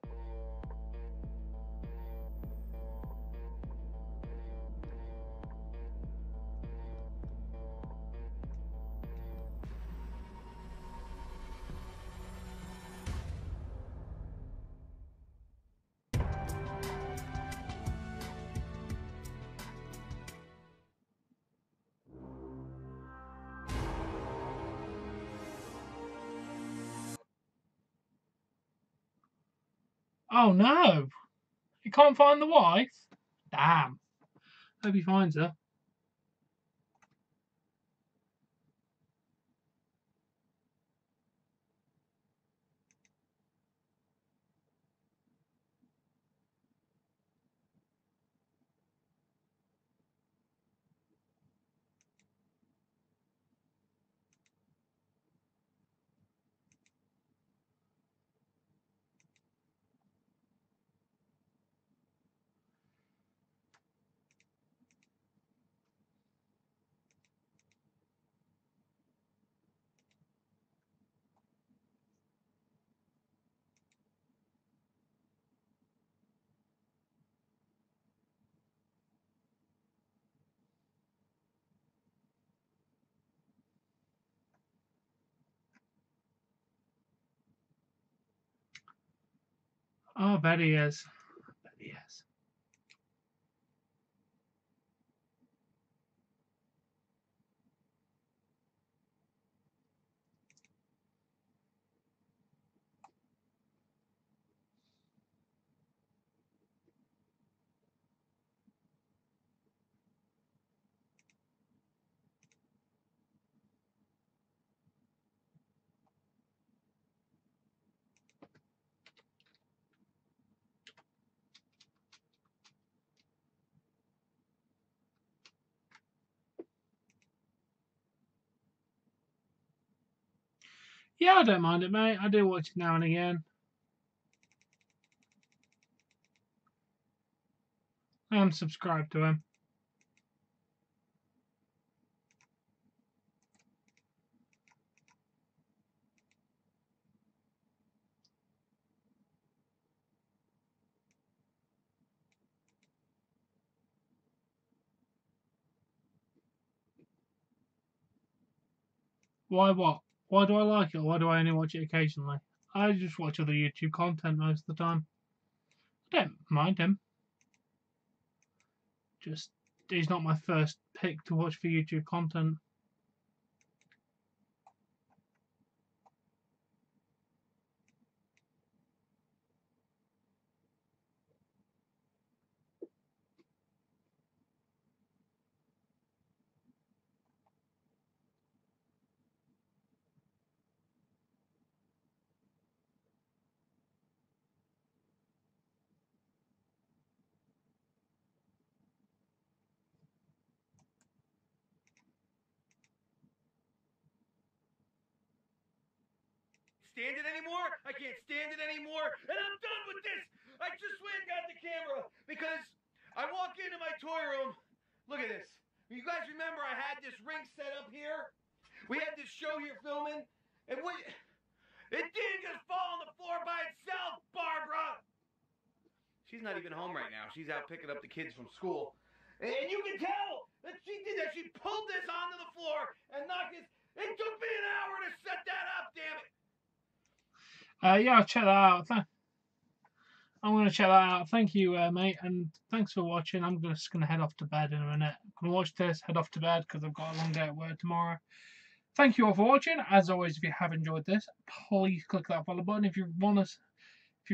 Oh no! He can't find the wife? Damn. Hope he finds her. Oh, I bet he is. I bet he is. Yeah, I don't mind it, mate. I do watch it now and again. I'm subscribed to him. Why what? Why do I like it? Or why do I only watch it occasionally? I just watch other YouTube content most of the time. I don't mind him. Just, he's not my first pick to watch for YouTube content. Stand it anymore? I can't stand it anymore, and I'm done with this. I just went and got the camera because I walk into my toy room. Look at this. You guys remember I had this ring set up here? We had this show here filming, and it didn't just fall on the floor by itself, Barbara. She's not even home right now. She's out picking up the kids from school. And you can tell that she did that. She pulled this onto the floor and knocked this. It took me an hour to set that up, damn it. Yeah, I'll check that out. I'm going to check that out. Thank you, mate, and thanks for watching. I'm just going to head off to bed in a minute. I'm going to watch this, head off to bed because I've got a long day at work tomorrow. Thank you all for watching. As always, if you have enjoyed this, please click that follow button. If you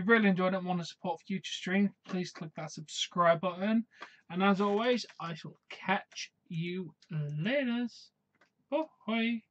really enjoyed it and want to support future streams, please click that subscribe button. And as always, I shall catch you later. Bye.